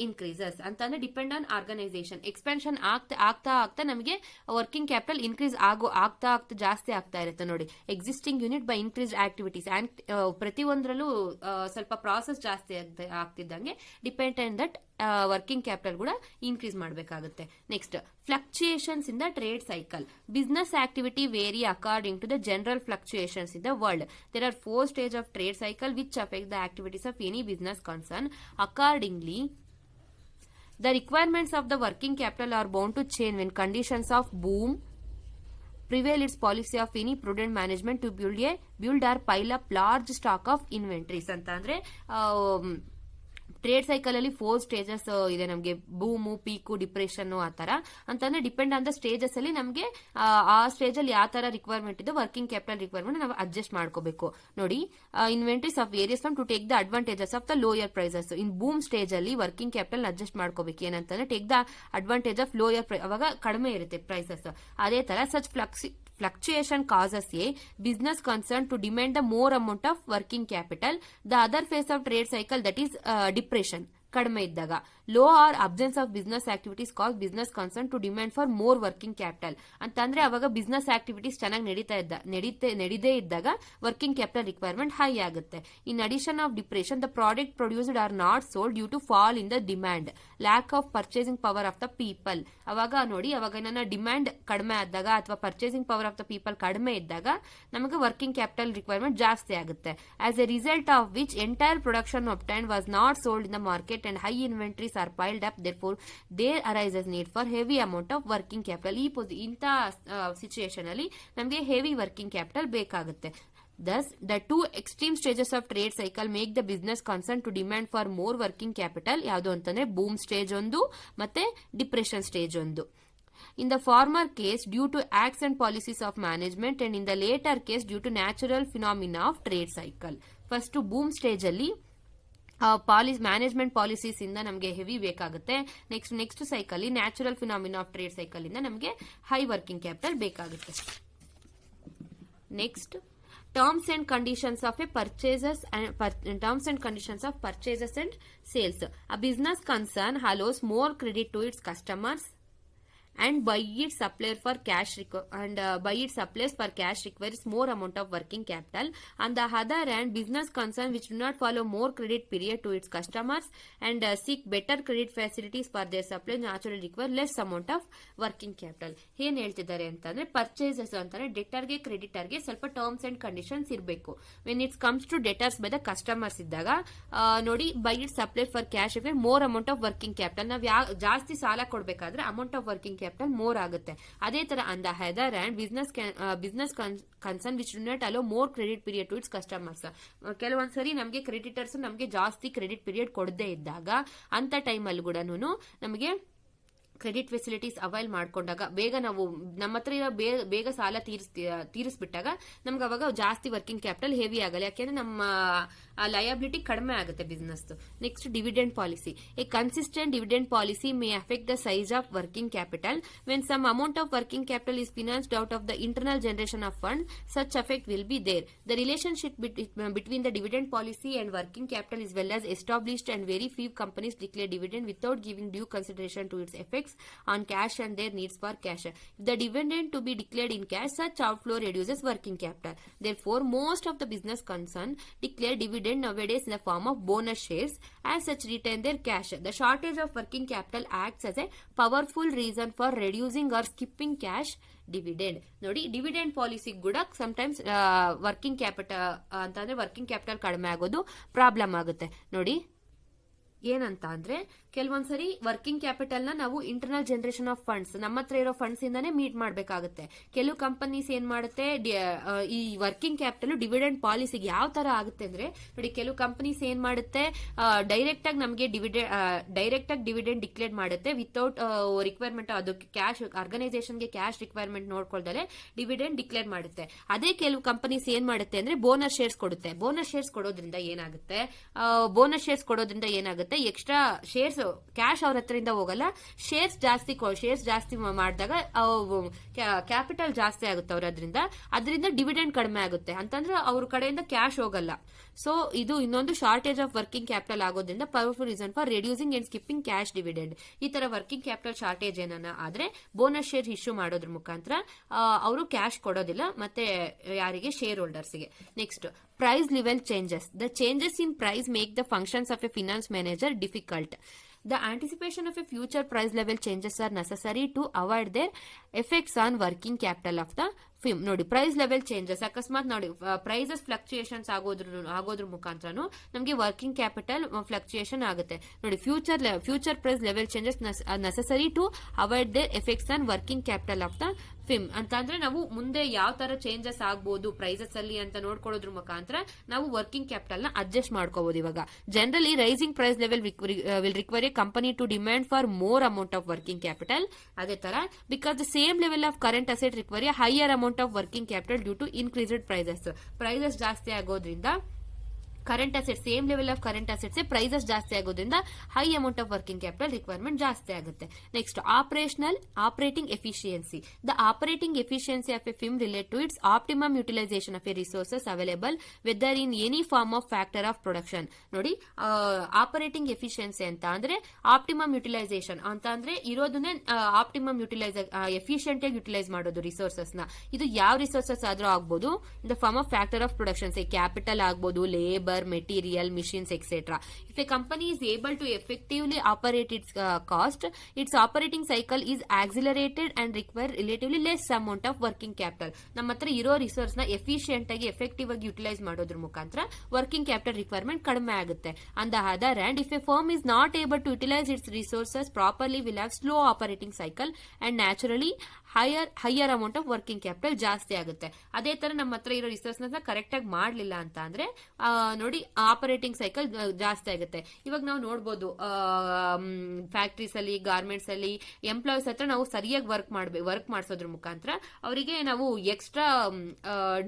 increases ಅಂತಂದ್ರೆ ಡಿಪೆಂಡ್ ಆನ್ ಆರ್ಗನೈಸೇಷನ್. ಎಕ್ಸ್ಪೆನ್ಷನ್ ಆಗ್ತಾ ನಮಗೆ ವರ್ಕಿಂಗ್ ಕ್ಯಾಪಿಟಲ್ ಇನ್ಕ್ರೀಸ್ ಆಗ್ತಾ ಜಾಸ್ತಿ ಆಗ್ತಾ ಇರುತ್ತೆ. ನೋಡಿ, existing unit by increased activities, ಪ್ರತಿಯೊಂದರಲ್ಲೂ ಸ್ವಲ್ಪ ಪ್ರಾಸೆಸ್ ಜಾಸ್ತಿ ಆಗ್ತಿದ್ದಂಗೆ depend on that working capital ಕೂಡ ಇನ್ಕ್ರೀಸ್ ಮಾಡಬೇಕಾಗುತ್ತೆ. Next, fluctuations in the trade cycle. Business activity vary according to the general fluctuations in the world. There are 4 stages of trade cycle which affect the activities of any business concern. Accordingly, the requirements of the working capital are bound to change when conditions of boom prevail. Its policy of any prudent management to build or pile up large stock of inventories ಅಂತ ಅಂದ್ರೆ ಟ್ರೇಡ್ ಸೈಕಲ್ ಅಲ್ಲಿ 4 ಸ್ಟೇಜಸ್ ಇದೆ ನಮಗೆ, ಬೂಮು, ಪೀಕು, ಡಿಪ್ರೆಷನ್ ಆ ತರ ಅಂತಂದ್ರೆ ಡಿಪೆಂಡ್ ಆನ್ ದ ಸ್ಟೇಜಸ್ ಅಲ್ಲಿ ನಮಗೆ ಆ ಸ್ಟೇಜ್ ಅಲ್ಲಿ ಯಾವ ತರ ರಿಕ್ವೈರ್ಮೆಂಟ್ ಇದೆ ವರ್ಕಿಂಗ್ ಕ್ಯಾಪಿಟಲ್ ರಿಕ್ವೈರ್ಮೆಂಟ್ ನಾವು ಅಡ್ಜಸ್ಟ್ ಮಾಡ್ಕೋಬೇಕು. ನೋಡಿ, inventories of various firm to take the advantages of the lower prices. In boom stage ಅಲ್ಲಿ ವರ್ಕಿಂಗ್ ಕ್ಯಾಪಿಟಲ್ ಅಡ್ಜಸ್ಟ್ ಮಾಡ್ಕೋಬೇಕು, ಏನಂತಂದ್ರೆ take the advantage of lower price, ಅವಾಗ ಕಡಿಮೆ ಇರುತ್ತೆ ಪ್ರೈಸಸ್. ಅದೇ ತರ such fluctuation causes a business concern to demand the more amount of working capital. The other phase of trade cycle, that is depression, ಕಡಿಮೆ ಇದ್ದಾಗ. Low or absence of business activities cause business concern to demand for more working capital ಅಂತಂದ್ರೆ ಅವಾಗ ಬಿಸ್ನೆಸ್ ಆಕ್ಟಿವಿಟೀಸ್ ಚೆನ್ನಾಗಿ ನಡೀದೇ ಇದ್ದಾಗ ವರ್ಕಿಂಗ್ ಕ್ಯಾಪಿಟಲ್ ರಿಕ್ವೈರ್ಮೆಂಟ್ ಹೈ ಆಗುತ್ತೆ. In addition of depression, the product produced are not sold due to fall in the demand, lack of purchasing power of the people. ಅವಾಗ ನೋಡಿ, ಅವಾಗ ನನ್ನ ಡಿಮ್ಯಾಂಡ್ ಕಡಿಮೆ ಆದಾಗ ಅಥವಾ purchasing power of the people ಕಡಿಮೆ ಇದ್ದಾಗ ನಮಗೆ ವರ್ಕಿಂಗ್ ಕ್ಯಾಪಿಟಲ್ ರಿಕ್ವೈರ್ಮೆಂಟ್ ಜಾಸ್ತಿ ಆಗುತ್ತೆ. As a result of which entire production obtained was not sold in the market and high inventories are piled up. Therefore, there arises need for heavy amount of working capital. ಇಂಥ ಸಿಚುಯೇಷನ್ ಅಲ್ಲಿ ನಮಗೆ ಹೆವಿ ವರ್ಕಿಂಗ್ ಕ್ಯಾಪಿಟಲ್ ಬೇಕಾಗುತ್ತೆ. Thus, the two extreme stages of trade cycle make the business concern to demand for more working capital. ಯಾವುದು ಅಂತಂದ್ರೆ ಬೂಮ್ ಸ್ಟೇಜ್ ಒಂದು ಮತ್ತೆ ಡಿಪ್ರೆಷನ್ ಸ್ಟೇಜ್ ಒಂದು. In the former case, due to acts and policies of management, and in the later case, due to natural phenomena of trade cycle. First, boom stage ಅಲ್ಲಿ ಮ್ಯಾನೇಜ್ಮೆಂಟ್ ಪಾಲಿಸೀಸ್ ಇಂದ ನಮಗೆ ಹೆವಿ ಬೇಕಾಗುತ್ತೆ. Next cycle natural phenomena of trade cycle ಇಂದ ನಮಗೆ ಹೈ ವರ್ಕಿಂಗ್ ಕ್ಯಾಪಿಟಲ್ ಬೇಕಾಗುತ್ತೆ. Next, terms and conditions of purchases and sales. A business concern allows more credit to its customers and by its suppliers for cash requires more amount of working capital. On the other hand, business concern which do not follow more credit period to its customers and seek better credit facilities for their suppliers naturally require less amount of working capital. ಏನ್ ಹೇಳ್ತಿದ್ದಾರೆ ಅಂತಂದ್ರೆ, ಪರ್ಚೇಸಸ್ ಅಂತಾರೆ ಡೆಟರ್ಗೆ ಕ್ರೆಡಿಟರ್ಗೆ ಸ್ವಲ್ಪ ಟರ್ಮ್ಸ್ ಅಂಡ್ ಕಂಡೀಷನ್ಸ್ ಇರಬೇಕು. When its comes to debtors by the customers ಇದ್ದಾಗ ನೋಡಿ, by it supply for cash require more amount of working capital. ನಾವು ಜಾಸ್ತಿ ಸಾಲ ಕೊಡಬೇಕಾದ್ರೆ amount of working capital more ಆಗುತ್ತೆ. ಅದೇ ತರ on the other hand business concern which do not allow more credit period to its customers. ಕೆಲವೊಂದ್ಸರಿ ನಮಗೆ ಕ್ರೆಡಿಟರ್ಸ್ ನಮಗೆ ಜಾಸ್ತಿ ಕ್ರೆಡಿಟ್ ಪೀರಿಯಡ್ ಕೊಡದೇ ಇದ್ದಾಗ ಅಂತ ಟೈಮಲ್ಲಿ ಕೂಡ ನಮಗೆ ಕ್ರೆಡಿಟ್ ಫೆಸಿಲಿಟೀಸ್ ಅವೈಲ್ ಮಾಡ್ಕೊಂಡಾಗ ಬೇಗ ನಾವು ನಮ್ಮ ಹತ್ರ ಬೇಗ ಸಾಲ ತೀರಿಸ್ಬಿಟ್ಟಾಗ ನಮ್ಗೆ ಅವಾಗ ಜಾಸ್ತಿ ವರ್ಕಿಂಗ್ ಕ್ಯಾಪಿಟಲ್ ಹೆವಿ ಆಗಲ್ಲ. ಯಾಕೆಂದ್ರೆ ನಮ್ಮ ಲಯಬಿಲಿಟಿ ಕಡಿಮೆ ಆಗುತ್ತೆ business. Next dividend policy. A consistent dividend policy may affect the size of working capital. When some amount of working capital is financed out of the internal generation of funds, such effect will be there. The relationship between the dividend policy and working capital is well as established, and very few companies declare dividend without giving due consideration to its effects on cash and their needs for cash. If the dividend to be declared in cash, such outflow reduces working capital. Therefore, most of the business concern declare dividend nowadays in the form of bonus shares, as such retain their cash. The shortage of working capital acts as a powerful reason for reducing or skipping cash dividend. ನೋಡಿ, ಡಿವಿಡೆಂಡ್ ಪಾಲಿಸಿ ಕೂಡ ಸಮಟೈಮ್ಸ್ ವರ್ಕಿಂಗ್ ಕ್ಯಾಪಿಟಲ್ ಅಂತಂದ್ರೆ ವರ್ಕಿಂಗ್ ಕ್ಯಾಪಿಟಲ್ ಕಡಿಮೆ ಆಗೋದು ಪ್ರಾಬ್ಲಮ್ ಆಗುತ್ತೆ. ನೋಡಿ ಏನಂತ ಅಂದ್ರೆ ಕೆಲವೊಂದ್ಸರಿ ವರ್ಕಿಂಗ್ ಕ್ಯಾಪಿಟಲ್ ನ ನಾವು ಇಂಟರ್ನಲ್ ಜನರೇಷನ್ ಆಫ್ ಫಂಡ್ಸ್, ನಮ್ಮ ಹತ್ರ ಇರೋ ಫಂಡ್ಸ್ ಇಂದಾನೆ ಮೀಟ್ ಮಾಡ್ಬೇಕಾಗುತ್ತೆ. ಕೆಲವು ಕಂಪನೀಸ್ ಏನ್ ಮಾಡುತ್ತೆ, ಈ ವರ್ಕಿಂಗ್ ಕ್ಯಾಪಿಟಲ್ ಡಿವಿಡೆಂಡ್ ಪಾಲಿಸಿಗೆ ಯಾವ ತರ ಆಗುತ್ತೆ ಅಂದ್ರೆ, ನೋಡಿ ಕೆಲವು ಕಂಪನೀಸ್ ಏನ್ ಮಾಡುತ್ತೆ, ಡೈರೆಕ್ಟ್ ಆಗಿ ನಮಗೆ ಡಿವಿಡೆಂಡ್ ಡಿಕ್ಲೇರ್ ಮಾಡುತ್ತೆ ವಿತೌಟ್ ರಿಕ್ವೈರ್ಮೆಂಟ್, ಅದಕ್ಕೆ ಕ್ಯಾಶ್ ಆರ್ಗನೈಸೇಷನ್ಗೆ ಕ್ಯಾಶ್ ರಿಕ್ವೈರ್ಮೆಂಟ್ ನೋಡ್ಕೊಳ್ದಲೆ ಡಿವಿಡೆಂಡ್ ಡಿಕ್ಲೇರ್ ಮಾಡುತ್ತೆ. ಅದೇ ಕೆಲವು ಕಂಪನೀಸ್ ಏನ್ ಮಾಡುತ್ತೆ ಅಂದ್ರೆ ಬೋನಸ್ ಶೇರ್ಸ್ ಕೊಡುತ್ತೆ. ಬೋನಸ್ ಶೇರ್ಸ್ ಕೊಡೋದ್ರಿಂದ ಏನಾಗುತ್ತೆ, ಎಕ್ಸ್ಟ್ರಾ ಶೇರ್ಸ್ ಕ್ಯಾಶ್ ಅವ್ರ ಹತ್ರದಿಂದ ಹೋಗಲ್ಲ, ಶೇರ್ಸ್ ಜಾಸ್ತಿ ಮಾಡಿದಾಗ ಕ್ಯಾಪಿಟಲ್ ಜಾಸ್ತಿ ಆಗುತ್ತೆ ಅದರಿಂದ ಡಿವಿಡೆಂಡ್ ಕಡಿಮೆ ಆಗುತ್ತೆ ಅಂತಂದ್ರೆ ಅವ್ರ ಕಡೆಯಿಂದ ಕ್ಯಾಶ್ ಹೋಗಲ್ಲ. ಸೊ ಇದು ಇನ್ನೊಂದು ಶಾರ್ಟೇಜ್ ಆಫ್ ವರ್ಕಿಂಗ್ ಕ್ಯಾಪಿಟಲ್ ಆಗೋದ್ರಿಂದ powerful reason for reducing and skipping cash dividend. ಈ ತರ ವರ್ಕಿಂಗ್ ಕ್ಯಾಪಿಟಲ್ ಶಾರ್ಟೇಜ್ ಏನನ್ನ ಆದ್ರೆ ಬೋನಸ್ ಶೇರ್ ಇಶ್ಯೂ ಮಾಡೋದ್ರ ಮುಖಾಂತರ ಅವರು ಕ್ಯಾಶ್ ಕೊಡೋದಿಲ್ಲ, ಮತ್ತೆ ಯಾರಿಗೆ, ಶೇರ್ ಹೋಲ್ಡರ್ಸ್ಗೆ. Next, price level changes. The changes in price make the functions of a finance manager difficult. The anticipation of a future price level changes are necessary to avoid their effects on working capital of the firm. ನೋಡಿ, ಪ್ರೈಸ್ ಲೆವೆಲ್ ಚೇಂಜಸ್, ಅಕಸ್ಮಾತ್ ನೋಡಿ ಪ್ರೈಸಸ್ ಫ್ಲಕ್ಚುಯೇಷನ್ಸ್ ಆಗೋದ್ರ ಮುಖಾಂತರನು ನಮಗೆ ವರ್ಕಿಂಗ್ ಕ್ಯಾಪಿಟಲ್ ಫ್ಲಕ್ಚುಯೇಷನ್ ಆಗುತ್ತೆ. ನೋಡಿ, future price level changes necessary to avoid their effects on working capital of the firm. ಅಂತಂದ್ರೆ ನಾವು ಮುಂದೆ ಯಾವ ತರ ಚೇಂಜಸ್ ಆಗ್ಬಹುದು ಪ್ರೈಸಸ್ ಅಲ್ಲಿ ಅಂತ ನೋಡ್ಕೊಳ್ಳೋದ್ರ ಮುಖಾಂತರ ನಾವು ವರ್ಕಿಂಗ್ ಕ್ಯಾಪಿಟಲ್ ನ ಅಡ್ಜಸ್ಟ್ ಮಾಡ್ಕೋಬಹುದು. ಇವಾಗ generally rising price level will require a company to demand for more amount of working capital. ಅದೇ ತರ because the same level of current asset require a higher amount of working capital due to increased prices ಜಾಸ್ತಿ ಆಗೋದ್ರಿಂದ current asset, same level of current assets prices ಜಾಸ್ತಿ ಆಗೋದ್ರಿಂದ high amount of working capital requirement ಜಾಸ್ತಿ ಆಗುತ್ತೆ. Next, operating efficiency. The operating efficiency of a firm relate to its optimum utilisation of a resources available whether in any form of factor of production. ನೋಡಿ, ಆಪರೇಟಿಂಗ್ ಎಫಿಷಿಯನ್ಸಿ ಅಂತ ಅಂದ್ರೆ ಆಪ್ಟಿಮಮ್ ಯುಟಿಲೈಸೇಷನ್ ಅಂತ ಅಂದ್ರೆ ಇರೋದನ್ನೇ ಆಪ್ಟಿಮಮ್ ಎಫಿಷಿಯಂಟ್ ಆಗಿ ಯುಟಿಲೈಸ್ ಮಾಡೋದು ರಿಸೋರ್ಸಸ್ ನ. ಇದು ಯಾವ ರಿಸೋರ್ಸಸ್ ಆದ್ರೂ ಆಗ್ಬೋದು, in the form of factor of production, capital ಆಗ್ಬೋದು, labour, material, machines, etc. If a company is able to effectively operate its cost, its operating cycle is accelerated and require relatively less amount of working capital. ನಮ್ಮ ಹತ್ರ ಇರೋ ರಿಸೋರ್ಸ್ ನ ಎಫಿಷಿಯಂಟ್ ಆಗಿ ಎಫೆಕ್ಟಿವ್ ಆಗಿ ಯುಟಿಲೈಸ್ ಮಾಡೋದ್ರ ಮುಖಾಂತರ ವರ್ಕಿಂಗ್ ಕ್ಯಾಪಿಟಲ್ ರಿಕ್ವೈರ್ಮೆಂಟ್ ಕಡಿಮೆ ಆಗುತ್ತೆ. On the other hand, if a firm is not able to utilize its resources properly, will have slow operating cycle and naturally higher amount of working capital ಜಾಸ್ತಿ ಆಗುತ್ತೆ. ಅದೇ ತರ ನಮ್ಮ ಹತ್ರ ಇರೋ ರಿಸೋರ್ಸ್ ನ ಕರೆಕ್ಟ್ ಆಗಿ ಮಾಡ್ಲಿಲ್ಲ ಅಂತ ಅಂದ್ರೆ ನೋಡಿ ಆಪರೇಟಿಂಗ್ ಸೈಕಲ್ ಜಾಸ್ತಿ ಆಗುತ್ತೆ. ಇವಾಗ ನಾವು ನೋಡಬಹುದು ಫ್ಯಾಕ್ಟ್ರೀಸ್ ಅಲ್ಲಿ, ಗಾರ್ಮೆಂಟ್ಸ್ ಅಲ್ಲಿ ಎಂಪ್ಲಾಯೀಸ್ ಹತ್ರ ನಾವು ಸರಿಯಾಗಿ ವರ್ಕ್ ಮಾಡಿಸೋದ್ರ ಮುಖಾಂತರ ಅವರಿಗೆ ನಾವು ಎಕ್ಸ್ಟ್ರಾ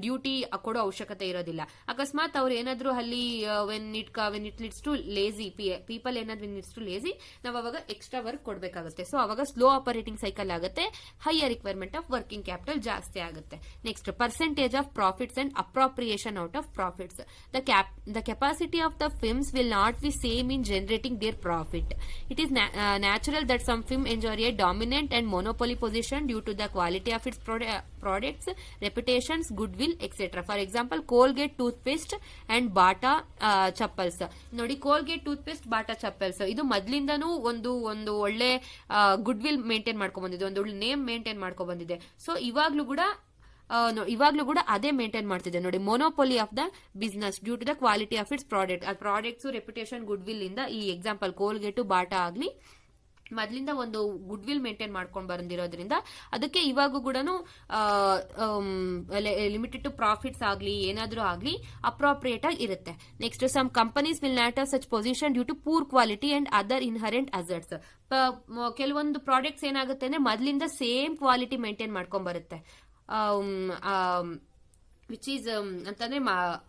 ಡ್ಯೂಟಿ ಕೊಡೋ ಅವಶ್ಯಕತೆ ಇರೋದಿಲ್ಲ. ಅಕಸ್ಮಾತ್ ಅವ್ರು ಏನಾದ್ರು ಅಲ್ಲಿ when it leads to lazy people ನಾವು ಅವಾಗ ಎಕ್ಸ್ಟ್ರಾ ವರ್ಕ್ ಕೊಡಬೇಕಾಗುತ್ತೆ. ಸೊ ಅವಾಗ ಸ್ಲೋ ಆಪರೇಟಿಂಗ್ ಸೈಕಲ್ ಆಗುತ್ತೆ, higher requirement of working capital ಜಾಸ್ತಿ ಆಗುತ್ತೆ. Next, percentage of profits and appropriation out of profits. The capacity of the firms will not be same in generating their profit. It is natural that some firms enjoy a dominant and monopoly position due to the quality of its products, reputations, goodwill, etc. For example, Colgate toothpaste and Bata chappals. ನೋಡಿ, Colgate toothpaste, Bata chappals ಇದು ಮೊದಲಿಂದನೂ ಒಂದು ಒಳ್ಳೆ ಗುಡ್ ವಿಲ್ ಮೇಂಟೈನ್ ಮಾಡ್ಕೊಂಡ್ ಬಂದಿದೆ, ಒಂದು ಒಳ್ಳೆ ನೇಮ್ ಮೇಂಟೈನ್ ಮಾಡ್ಕೊಂಡ್ ಬಂದಿದೆ. ಸೊ ಇವಾಗ್ಲೂ ಕೂಡ ಅದೇ ಮೇಂಟೈನ್ ಮಾಡ್ತಿದೆ. ನೋಡಿ, monopoly of the business due to the quality of its product. ಆ ಪ್ರಾಡಕ್ಟ್ಸ್, ರೆಪ್ಯುಟೇಷನ್, ಗುಡ್ ವಿಲ್ ಇಂದ ಈ ಎಕ್ಸಾಂಪಲ್ ಕೋಲ್ಗೇಟು, ಬಾಟಾ ಆಗ್ಲಿ ಮೊದಲಿಂದ ಒಂದು ಗುಡ್ ವಿಲ್ ಮೇಂಟೈನ್ ಮಾಡ್ಕೊಂಡು ಬಂದಿರೋದ್ರಿಂದ ಅದಕ್ಕೆ ಇವಾಗೂ ಕೂಡ ಲಿಮಿಟೆಡ್ ಟು ಪ್ರಾಫಿಟ್ಸ್ ಆಗ್ಲಿ ಏನಾದ್ರೂ ಆಗ್ಲಿ ಅಪ್ರಾಪ್ರಿಯೇಟ್ ಆಗಿ ಇರುತ್ತೆ. Next, some companies will not have such position due to poor quality and other inherent assets. ಕೆಲವೊಂದು ಪ್ರಾಡಕ್ಟ್ಸ್ ಏನಾಗುತ್ತೆ ಅಂದ್ರೆ ಮೊದಲಿಂದ ಸೇಮ್ ಕ್ವಾಲಿಟಿ ಮೇಂಟೈನ್ ಮಾಡ್ಕೊಂಡ್ ಬರುತ್ತೆ. ವಿಚ್ ಈಸ್ ಅಂತಂದ್ರೆ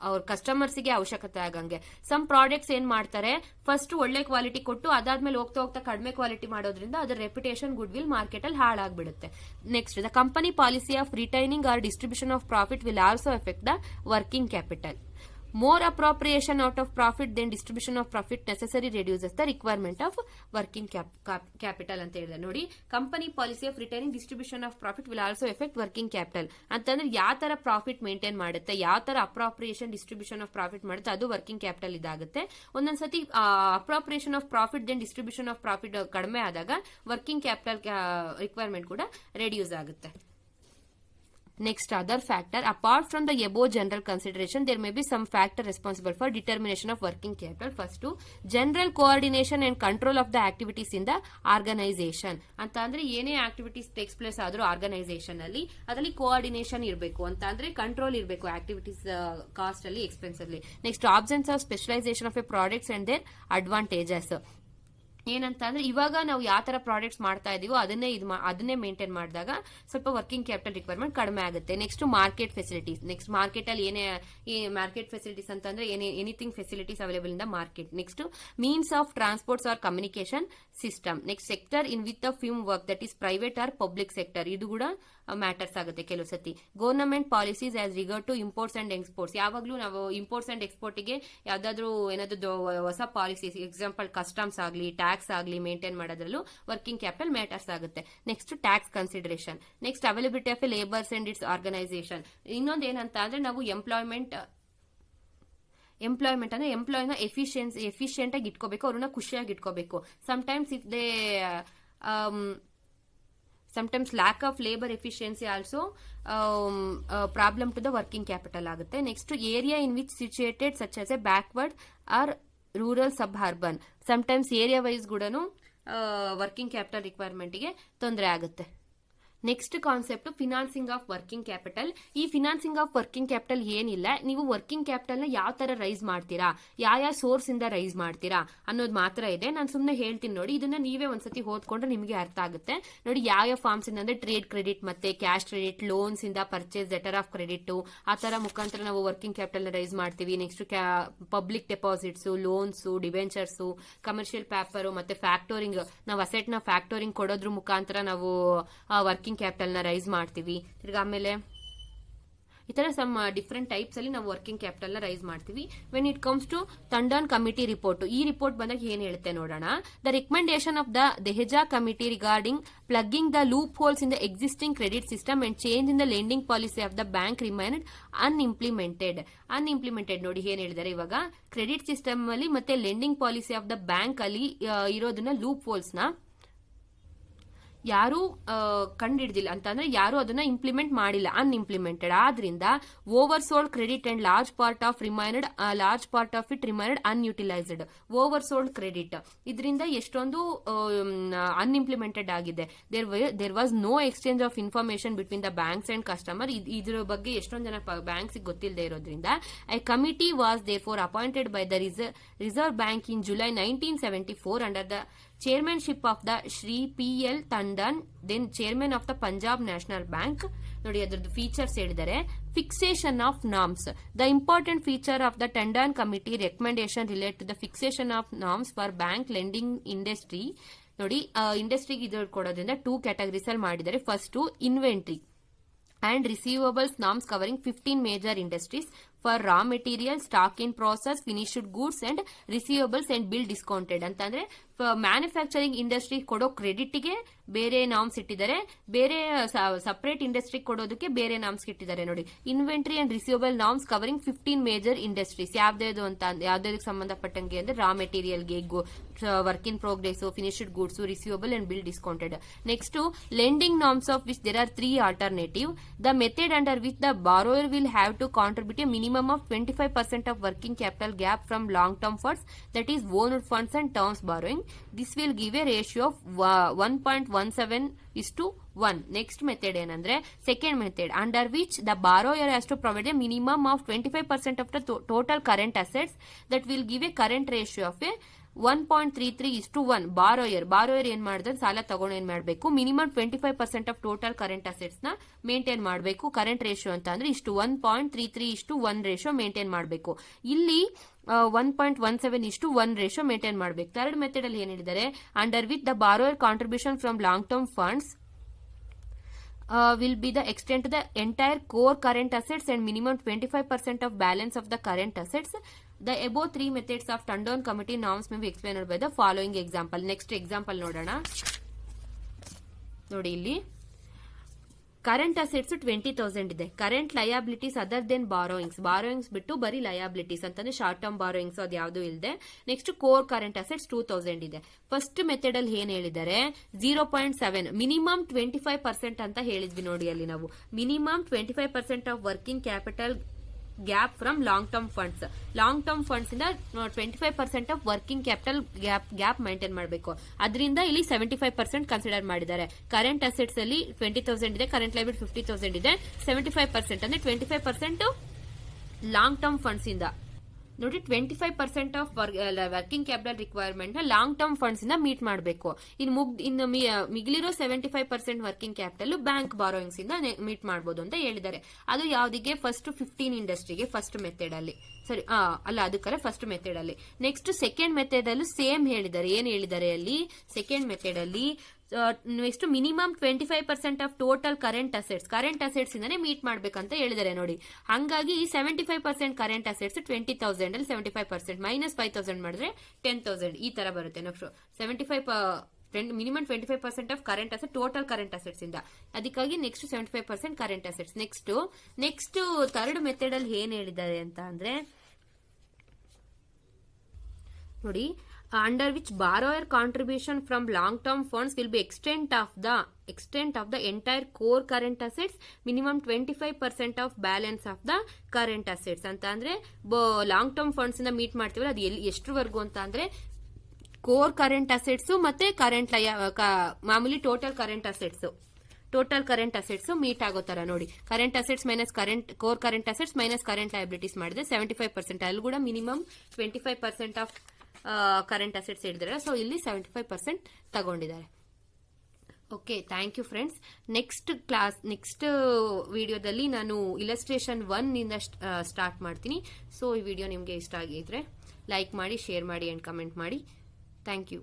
ಅವ್ರ ಕಸ್ಟಮರ್ಸ್ಗೆ ಅವಶ್ಯಕತೆ ಆಗಂಗೆ. ಸಮ್ ಪ್ರಾಡಕ್ಟ್ಸ್ ಏನ್ ಮಾಡ್ತಾರೆ, ಫಸ್ಟ್ ಒಳ್ಳೆ ಕ್ವಾಲಿಟಿ ಕೊಟ್ಟು ಅದಾದ್ಮೇಲೆ ಹೋಗ್ತಾ ಹೋಗ್ತಾ ಕಡಿಮೆ ಕ್ವಾಲಿಟಿ ಮಾಡೋದ್ರಿಂದ ಅದರ ರೆಪ್ಯುಟೇಷನ್ ಗುಡ್ ವಿಲ್ ಮಾರ್ಕೆಟ್ ಅಲ್ಲಿ ಹಾಳಾಗ್ಬಿಡುತ್ತೆ. Next, the company policy of retaining or distribution of profit will also affect the working capital. More appropriation out of profit than distribution of profit necessary reduces the requirement of working capital ಅಂತ ಹೇಳಿದೆ ನೋಡಿ. Company policy of retaining distribution of profit will also effect working capital ಅಂತಂದ್ರೆ ಯಾವ ತರ ಪ್ರಾಫಿಟ್ ಮೇಂಟೈನ್ ಮಾಡುತ್ತೆ, ಯಾವ ತರ ಅಪ್ರಾಪ್ರಿಯೇಷನ್ ಡಿಸ್ಟ್ರಿಬ್ಯೂಷನ್ ಆಫ್ ಪ್ರಾಫಿಟ್ ಮಾಡುತ್ತೆ, ಅದು ವರ್ಕಿಂಗ್ ಕ್ಯಾಪಿಟಲ್ ಇದಾಗುತ್ತೆ. ಒಂದೊಂದ್ಸತಿ appropriation of profit then distribution of profit ಕಡಿಮೆ ಆದಾಗ ವರ್ಕಿಂಗ್ ಕ್ಯಾಪಿಟಲ್ ರಿಕ್ವೈರ್ಮೆಂಟ್ ಕೂಡ ರೆಡ್ಯೂಸ್ ಆಗುತ್ತೆ. Next, other factor. Apart from the above general consideration, there may be some factor responsible for determination of working capital. First, general coordination and control of the activities in the organization. ಅಂತ ಅಂದ್ರೆ ಏನೇ ಆಕ್ಟಿವಿಟೀಸ್ ಟೇಕ್ಸ್ ಪ್ಲೇಸ್ ಆದ್ರೂ ಆರ್ಗನೈಸೇಷನ್ ಅಲ್ಲಿ ಅದರಲ್ಲಿ ಕೋಆರ್ಡಿನೇಷನ್ ಇರಬೇಕು, ಅಂತ ಅಂದ್ರೆ ಕಂಟ್ರೋಲ್ ಇರಬೇಕು ಆಕ್ಟಿವಿಟೀಸ್ ಕಾಸ್ಟ್ ಅಲ್ಲಿ, ಎಕ್ಸ್ಪೆನ್ಸ್ ಅಲ್ಲಿ. Next, absence of specialisation of a products and their advantages. ಏನಂತ ಅಂದ್ರೆ ಇವಾಗ ನಾವು ಯಾವ ತರ ಪ್ರಾಡಕ್ಟ್ಸ್ ಮಾಡ್ತಾ ಇದೀವೋ ಅದನ್ನೇ ಮೇಂಟೈನ್ ಮಾಡಿದಾಗ ಸ್ವಲ್ಪ ವರ್ಕಿಂಗ್ ಕ್ಯಾಪಿಟಲ್ ರಿಕ್ವೈರ್ಮೆಂಟ್ ಕಡಿಮೆ ಆಗುತ್ತೆ. Next, market facilities. Next, market ಅಲ್ಲಿ ಏನೇ ಮಾರ್ಕೆಟ್ ಫೆಸಿಲಿಟೀಸ್ ಅಂತಂದ್ರೆ anything facilities available in the market. Next, means of transports or communication system. Next, sector in with the firm work, that is private or public sector, ಇದು ಕೂಡ ಮ್ಯಾಟರ್ಸ್ ಆಗುತ್ತೆ ಕೆಲವು ಸತಿ. Government policies as regard to imports and exports. ಯಾವಾಗಲೂ ನಾವು ಇಂಪೋರ್ಟ್ಸ್ ಅಂಡ್ ಎಕ್ಸ್ಪೋರ್ಟ್ಗೆ ಯಾವ್ದಾದ್ರು ಏನಾದ್ರು ಹೊಸ ಪಾಲಿಸೀಸ್, ಎಕ್ಸಾಂಪಲ್ ಕಸ್ಟಮ್ಸ್ ಆಗಲಿ ಟ್ಯಾಕ್ಸ್ ಆಗಲಿ ಮೇಂಟೈನ್ ಮಾಡೋದ್ರಲ್ಲೂ ವರ್ಕಿಂಗ್ ಕ್ಯಾಪಿಟಲ್ ಮ್ಯಾಟರ್ಸ್ ಆಗುತ್ತೆ. Next, tax consideration. Next, availability of a labours and its organisation. ಇನ್ನೊಂದು ಏನಂತ ಅಂದ್ರೆ ನಾವು ಎಂಪ್ಲಾಯ್ಮೆಂಟ್ ಅಂದ್ರೆ ಎಂಪ್ಲಾಯ್ನ ಎಫಿಷಿಯಂಟ್ ಆಗಿ ಇಟ್ಕೋಬೇಕು, ಅವ್ರನ್ನ ಖುಷಿಯಾಗಿ ಇಟ್ಕೋಬೇಕು. Sometimes lack of labor efficiency also problem to the working capital ಆಗುತ್ತೆ. Next, area in which situated such as a backward or rural suburban. Sometimes area wise ಕೂಡ ವರ್ಕಿಂಗ್ ಕ್ಯಾಪಿಟಲ್ ರಿಕ್ವೈರ್ಮೆಂಟ್ಗೆ ತೊಂದರೆ ಆಗುತ್ತೆ. Next concept, financing of working capital. ಈ ಫಿನಾನ್ಸಿಂಗ್ ಆಫ್ ವರ್ಕಿಂಗ್ ಕ್ಯಾಪಿಟಲ್ ಏನಿಲ್ಲ, ನೀವು ವರ್ಕಿಂಗ್ ಕ್ಯಾಪಿಟಲ್ ನ ಯಾವ ತರ ರೈಸ್ ಮಾಡ್ತೀರಾ, ಯಾವ ಸೋರ್ಸ್ ಇಂದ ರೈಸ್ ಮಾಡ್ತೀರಾ ಅನ್ನೋದು ಮಾತ್ರ ಇದೆ. ನಾನು ಸುಮ್ಮನೆ ಹೇಳ್ತೀನಿ ನೋಡಿ, ಇದನ್ನ ನೀವೇ ಒಂದ್ಸತಿ ಓದ್ಕೊಂಡ್ರೆ ನಿಮಗೆ ಅರ್ಥ ಆಗುತ್ತೆ ನೋಡಿ. ಯಾವ ಫಾರ್ಮ್ಸ್ ಇಂದ ಅಂದ್ರೆ ಟ್ರೇಡ್ ಕ್ರೆಡಿಟ್ ಮತ್ತೆ ಕ್ಯಾಶ್ ಕ್ರೆಡಿಟ್, ಲೋನ್ಸ್ ಇಂದ ಪರ್ಚೇಸ್, ಲೆಟರ್ ಆಫ್ ಕ್ರೆಡಿಟ್, ಆ ತರ ಮುಖಾಂತರ ನಾವು ವರ್ಕಿಂಗ್ ಕ್ಯಾಪಿಟಲ್ ನ ರೈಸ್ ಮಾಡ್ತೀವಿ. Next, public deposits, loans, debentures, commercial paper ಮತ್ತೆ ಫ್ಯಾಕ್ಟೋರಿಂಗ್. ನಾವು ಅಸೆಟ್ ನ ಫ್ಯಾಕ್ಟೋರಿಂಗ್ ಕೊಡೋದ್ರ ಮುಖಾಂತರ ನಾವು ವರ್ಕಿಂಗ್ ಕ್ಯಾಪಿಟಲ್ ನ ರೈಸ್ ಮಾಡ್ತೀವಿ. ತಿರ್ಗಾ ಆಮೇಲೆ ಈ ತರ ಸಮ್ ಡಿಫರೆಂಟ್ ಟೈಪ್ಸ್ ಅಲ್ಲಿ ನಾವು ವರ್ಕಿಂಗ್ ಕ್ಯಾಪಿಟಲ್ ನ ರೈಸ್ ಮಾಡ್ತೀವಿ. When it comes to Tandon committee report, ಈ ರಿಪೋರ್ಟ್ ಬಂದಾಗ ಏನ್ ಹೇಳುತ್ತೆ ನೋಡೋಣ. The recommendation of the Dehejia committee regarding plugging the loopholes in the existing credit system and change in the lending policy of the bank remained unimplemented. ನೋಡಿ ಏನ್ ಹೇಳಿದ್ದಾರೆ, ಇವಾಗ ಕ್ರೆಡಿಟ್ ಸಿಸ್ಟಮ್ ಅಲ್ಲಿ ಮತ್ತೆ lending policy of the bank ಅಲ್ಲಿ ಇರೋದನ್ನ ಲೂಪ್ ಹೋಲ್ಸ್ ನ ಯಾರು ಕಂಡಿಡ್ದಿಲ್ಲ ಅಂತಂದ್ರೆ ಯಾರು ಅದನ್ನ ಇಂಪ್ಲಿಮೆಂಟ್ ಮಾಡಿಲ್ಲ, ಅನ್ಇಂಪ್ಲಿಮೆಂಟೆಡ್. ಆದ್ರಿಂದ over sold credit and large part of it remained unutilised. Over sold credit ಇದರಿಂದ ಎಷ್ಟೊಂದು ಅನ್ಇಂಪ್ಲಿಮೆಂಟೆಡ್ ಆಗಿದೆ. There was no exchange of information between the banks and customer. ಇದ್ರ ಬಗ್ಗೆ ಎಷ್ಟೊಂದು ಜನ ಬ್ಯಾಂಕ್ಸ್ ಗೊತ್ತಿಲ್ಲದೆ ಇರೋದ್ರಿಂದ a committee was there for appointed by the Reserve Bank in July 1974 under the chairmanship of the Shri P.L. Tandon, then chairman of the Punjab National Bank. ನೋಡಿ ಅದರದ್ದು ಫೀಚರ್ಸ್ ಹೇಳಿದರೆ, fixation of norms. The important feature of the Tandon committee recommendation relate to the fixation of norms for bank lending industry. ನೋಡಿ ಇಂಡಸ್ಟ್ರಿಗೆ ಇದು ಕೊಡೋದ್ರಿಂದ 2 ಕ್ಯಾಟಗರೀಸ್ ಅಲ್ಲಿ ಮಾಡಿದ್ದಾರೆ. First, inventory and receivables norms covering 15 major industries for raw material, stock in process, finished goods and receivables and bill discounted. ಅಂತಂದ್ರೆ ಮ್ಯಾನುಫ್ಯಾಕ್ಚರಿಂಗ್ ಇಂಡಸ್ಟ್ರಿ ಕೊಡೋ ಕ್ರೆಡಿಟ್ಗೆ ಬೇರೆ ನಾರ್ಮ್ಸ್ ಇಟ್ಟಿದ್ದಾರೆ, ಬೇರೆ ಸಪರೇಟ್ ಇಂಡಸ್ಟ್ರಿ ಕೊಡೋದಕ್ಕೆ ಬೇರೆ ನಾರ್ಮ್ಸ್ ಇಟ್ಟಿದ್ದಾರೆ. ನೋಡಿ, inventory and receivable norms covering 15 major industries. ಯಾವ್ದು ಅಂತ ಯಾವ್ದಕ್ಕೆ ಸಂಬಂಧಪಟ್ಟಂಗೆ ಅಂದ್ರೆ ರಾ ಮೆಟೀರಿಯಲ್ಗೆ, work in progress, finished goods, receivable and bill discounted. Next, lending norms of which there are 3 alternative. The method under which the borrower will have to contribute a minimum of 25% of working capital gap from long-term funds, that is owned funds and terms borrowing. This will give a ratio of 1.17:1. Next method ಏನಂದ್ರೆ second method, under which the borrower has to provide a minimum of 25% of the total current assets, that will give a current ratio of a 1.33:1 borrower ಏನ್ ಮಾಡಿದ್ರೆ ಸಾಲ ತಗೊಂಡು ಏನ್ ಮಾಡಬೇಕು, minimum 25% of total current assets ನ ಮೇಂಟೈನ್ ಮಾಡಬೇಕು. ಕರೆಂಟ್ ರೇಷಿಯೋ ಅಂತ ಅಂದ್ರೆ ಇಷ್ಟು 1.33:1 ರೇಷಿಯೋ ಮೇಂಟೈನ್ ಮಾಡಬೇಕು. ಇಲ್ಲಿ 1.17:1 ರೇಷಿಯೋ ಮೇಂಟೈನ್ ಮಾಡಬೇಕು. ಥರ್ಡ್ ಮೆಥಡ್ ಅಲ್ಲಿ ಏನ್ ಹೇಳಿದ್ದಾರೆ, under with the borrower contribution from long term funds will be the extent to the entire core current assets and minimum 25% of balance of the current assets. The above three methods of Tandon committee norms may be explained by the following example. Next example ನೋಡೋಣ. ನೋಡಿ ಇಲ್ಲಿ ಕರೆಂಟ್ ಅಸೆಟ್ಸ್ 20,000 ಇದೆ. Current liabilities other then borrowings ಬಿಟ್ಟು ಬರೀ ಲಯಬಿಲಿಟೀಸ್ ಅಂತಂದ್ರೆ ಶಾರ್ಟ್ ಟರ್ಮ್ ಬಾರೋಯಿಂಗ್ಸ್ ಅದು ಯಾವ್ದು ಇಲ್ಲದೆ. ನೆಕ್ಸ್ಟ್ ಕೋರ್ ಕರೆಂಟ್ ಅಸೆಟ್ಸ್ 2,000 ಇದೆ. ಫಸ್ಟ್ ಮೆಥಡ್ ಅಲ್ಲಿ ಏನ್ ಹೇಳಿದ್ದಾರೆ, 0.7 ಮಿನಿಮಮ್ 25% ಅಂತ ಹೇಳಿದ್ವಿ ನೋಡಿ. ಅಲ್ಲಿ ನಾವು minimum 25% of working capital gap from long term funds ಇಂದ 25% of working capital gap maintain ಮಾಡಬೇಕು. ಅದರಿಂದ ಇಲ್ಲಿ 75% ಕನ್ಸಿಡರ್ ಮಾಡಿದ್ದಾರೆ. ಕರೆಂಟ್ ಅಸೆಟ್ಸ್ ಅಲ್ಲಿ 20,000 ಇದೆ, ಕರೆಂಟ್ ಲೈಬಿಲಿಟಿ 50,000 ಇದೆ. 75% ಅಂದ್ರೆ 25% ಲಾಂಗ್ ಟರ್ಮ್ ಫಂಡ್ಸ್ ಇಂದ ನೋಡಿ. 25% ಆಫ್ ವರ್ಕಿಂಗ್ ಕ್ಯಾಪಿಟಲ್ ರಿಕ್ವೈರ್ಮೆಂಟ್ ನ ಲಾಂಗ್ ಟರ್ಮ್ ಫಂಡ್ಸ್ ಇಂದ ಮೀಟ್ ಮಾಡಬೇಕು. ಇನ್ನು ಮಿಗಿಲಿರೋ 75% ವರ್ಕಿಂಗ್ ಕ್ಯಾಪಿಟಲ್ ಬ್ಯಾಂಕ್ ಬಾರೋಯಿಂಗ್ಸ್ ಇಂದ ಮೀಟ್ ಮಾಡಬಹುದು ಅಂತ ಹೇಳಿದ್ದಾರೆ. ಅದು ಯಾವ್ದಿಗೆ, ಫಸ್ಟ್ 15 ಇಂಡಸ್ಟ್ರಿಗೆ ಫಸ್ಟ್ ಮೆಥಡ್ ಅಲ್ಲಿ. ಸರಿ, ಅಲ್ಲ ಅದಕ್ಕಲ್ಲ ಫಸ್ಟ್ ಮೆಥಡ್ ಅಲ್ಲಿ. ನೆಕ್ಸ್ಟ್ ಸೆಕೆಂಡ್ ಮೆಥಡ್ ಅಲ್ಲೂ ಸೇಮ್ ಹೇಳಿದ್ದಾರೆ. ಏನ್ ಹೇಳಿದ್ದಾರೆ ಅಲ್ಲಿ ಸೆಕೆಂಡ್ ಮೆಥಡ್ ಅಲ್ಲಿ, next minimum 25% of total current assets ಇಂದಾನೆ ಮೀಟ್ ಮಾಡ್ಬೇಕಂತ ಹೇಳಿದ್ದಾರೆ ನೋಡಿ. ಹಂಗಾಗಿ 75% ಕರೆಂಟ್ ಅಸೆಟ್ಸ್ 20,000 ಅಲ್ಲಿ 75% ಮೈನಸ್ 5,000 ಮಾಡಿದ್ರೆ 10,000 ಈ ತರ ಬರುತ್ತೆ. Next 75 minimum 25% of current asset total current assets ಇಂದ. ಅದಕ್ಕಾಗಿ next 75% current assets. Next third method ಅಲ್ಲಿ ಏನ್ ಹೇಳಿದ್ದಾರೆ ಅಂತ ಅಂದ್ರೆ ನೋಡಿ, under which borrower contribution from long term funds will be extent of the entire core current assets, minimum 25% of balance of the current assets ಅಂತ ಅಂದ್ರೆ ಲಾಂಗ್ ಟರ್ಮ್ ಫಂಡ್ಸ್ ಇಂದ ಮೀಟ್ ಮಾಡ್ತೀವಲ್ಲ ಅದು ಎಷ್ಟರವರೆಗೂ ಅಂತ ಅಂದ್ರೆ ಕೋರ್ ಕರೆಂಟ್ ಅಸೆಟ್ಸ್ ಮತ್ತೆ ಕರೆಂಟ್ ಮಾಮೂಲಿ ಟೋಟಲ್ ಕರೆಂಟ್ ಅಸೆಟ್ಸ್ ಮೀಟ್ ಆಗೋ ತರ ನೋಡಿ. Current assets minus core current assets minus current liabilities ಮಾಡಿದ್ರೆ 75%. ಅಲ್ಲಿ ಕೂಡ ಮಿನಿಮಮ್ 25% ಆಫ್ ಕರೆಂಟ್ ಅಸೆಟ್ಸ್ ಹೇಳಿದಾರೆ. ಸೊ ಇಲ್ಲಿ 75% ತಗೊಂಡಿದ್ದಾರೆ. Okay, thank you friends. Next ವಿಡಿಯೋದಲ್ಲಿ ನಾನು ಇಲಸ್ಟ್ರೇಷನ್ 1 ಇಂದ ಸ್ಟಾರ್ಟ್ ಮಾಡ್ತೀನಿ. ಸೊ ಈ ವಿಡಿಯೋ ನಿಮಗೆ ಇಷ್ಟ ಆಗಿದ್ರೆ ಲೈಕ್ ಮಾಡಿ, ಶೇರ್ ಮಾಡಿ ಅಂಡ್ ಕಮೆಂಟ್ ಮಾಡಿ. Thank you.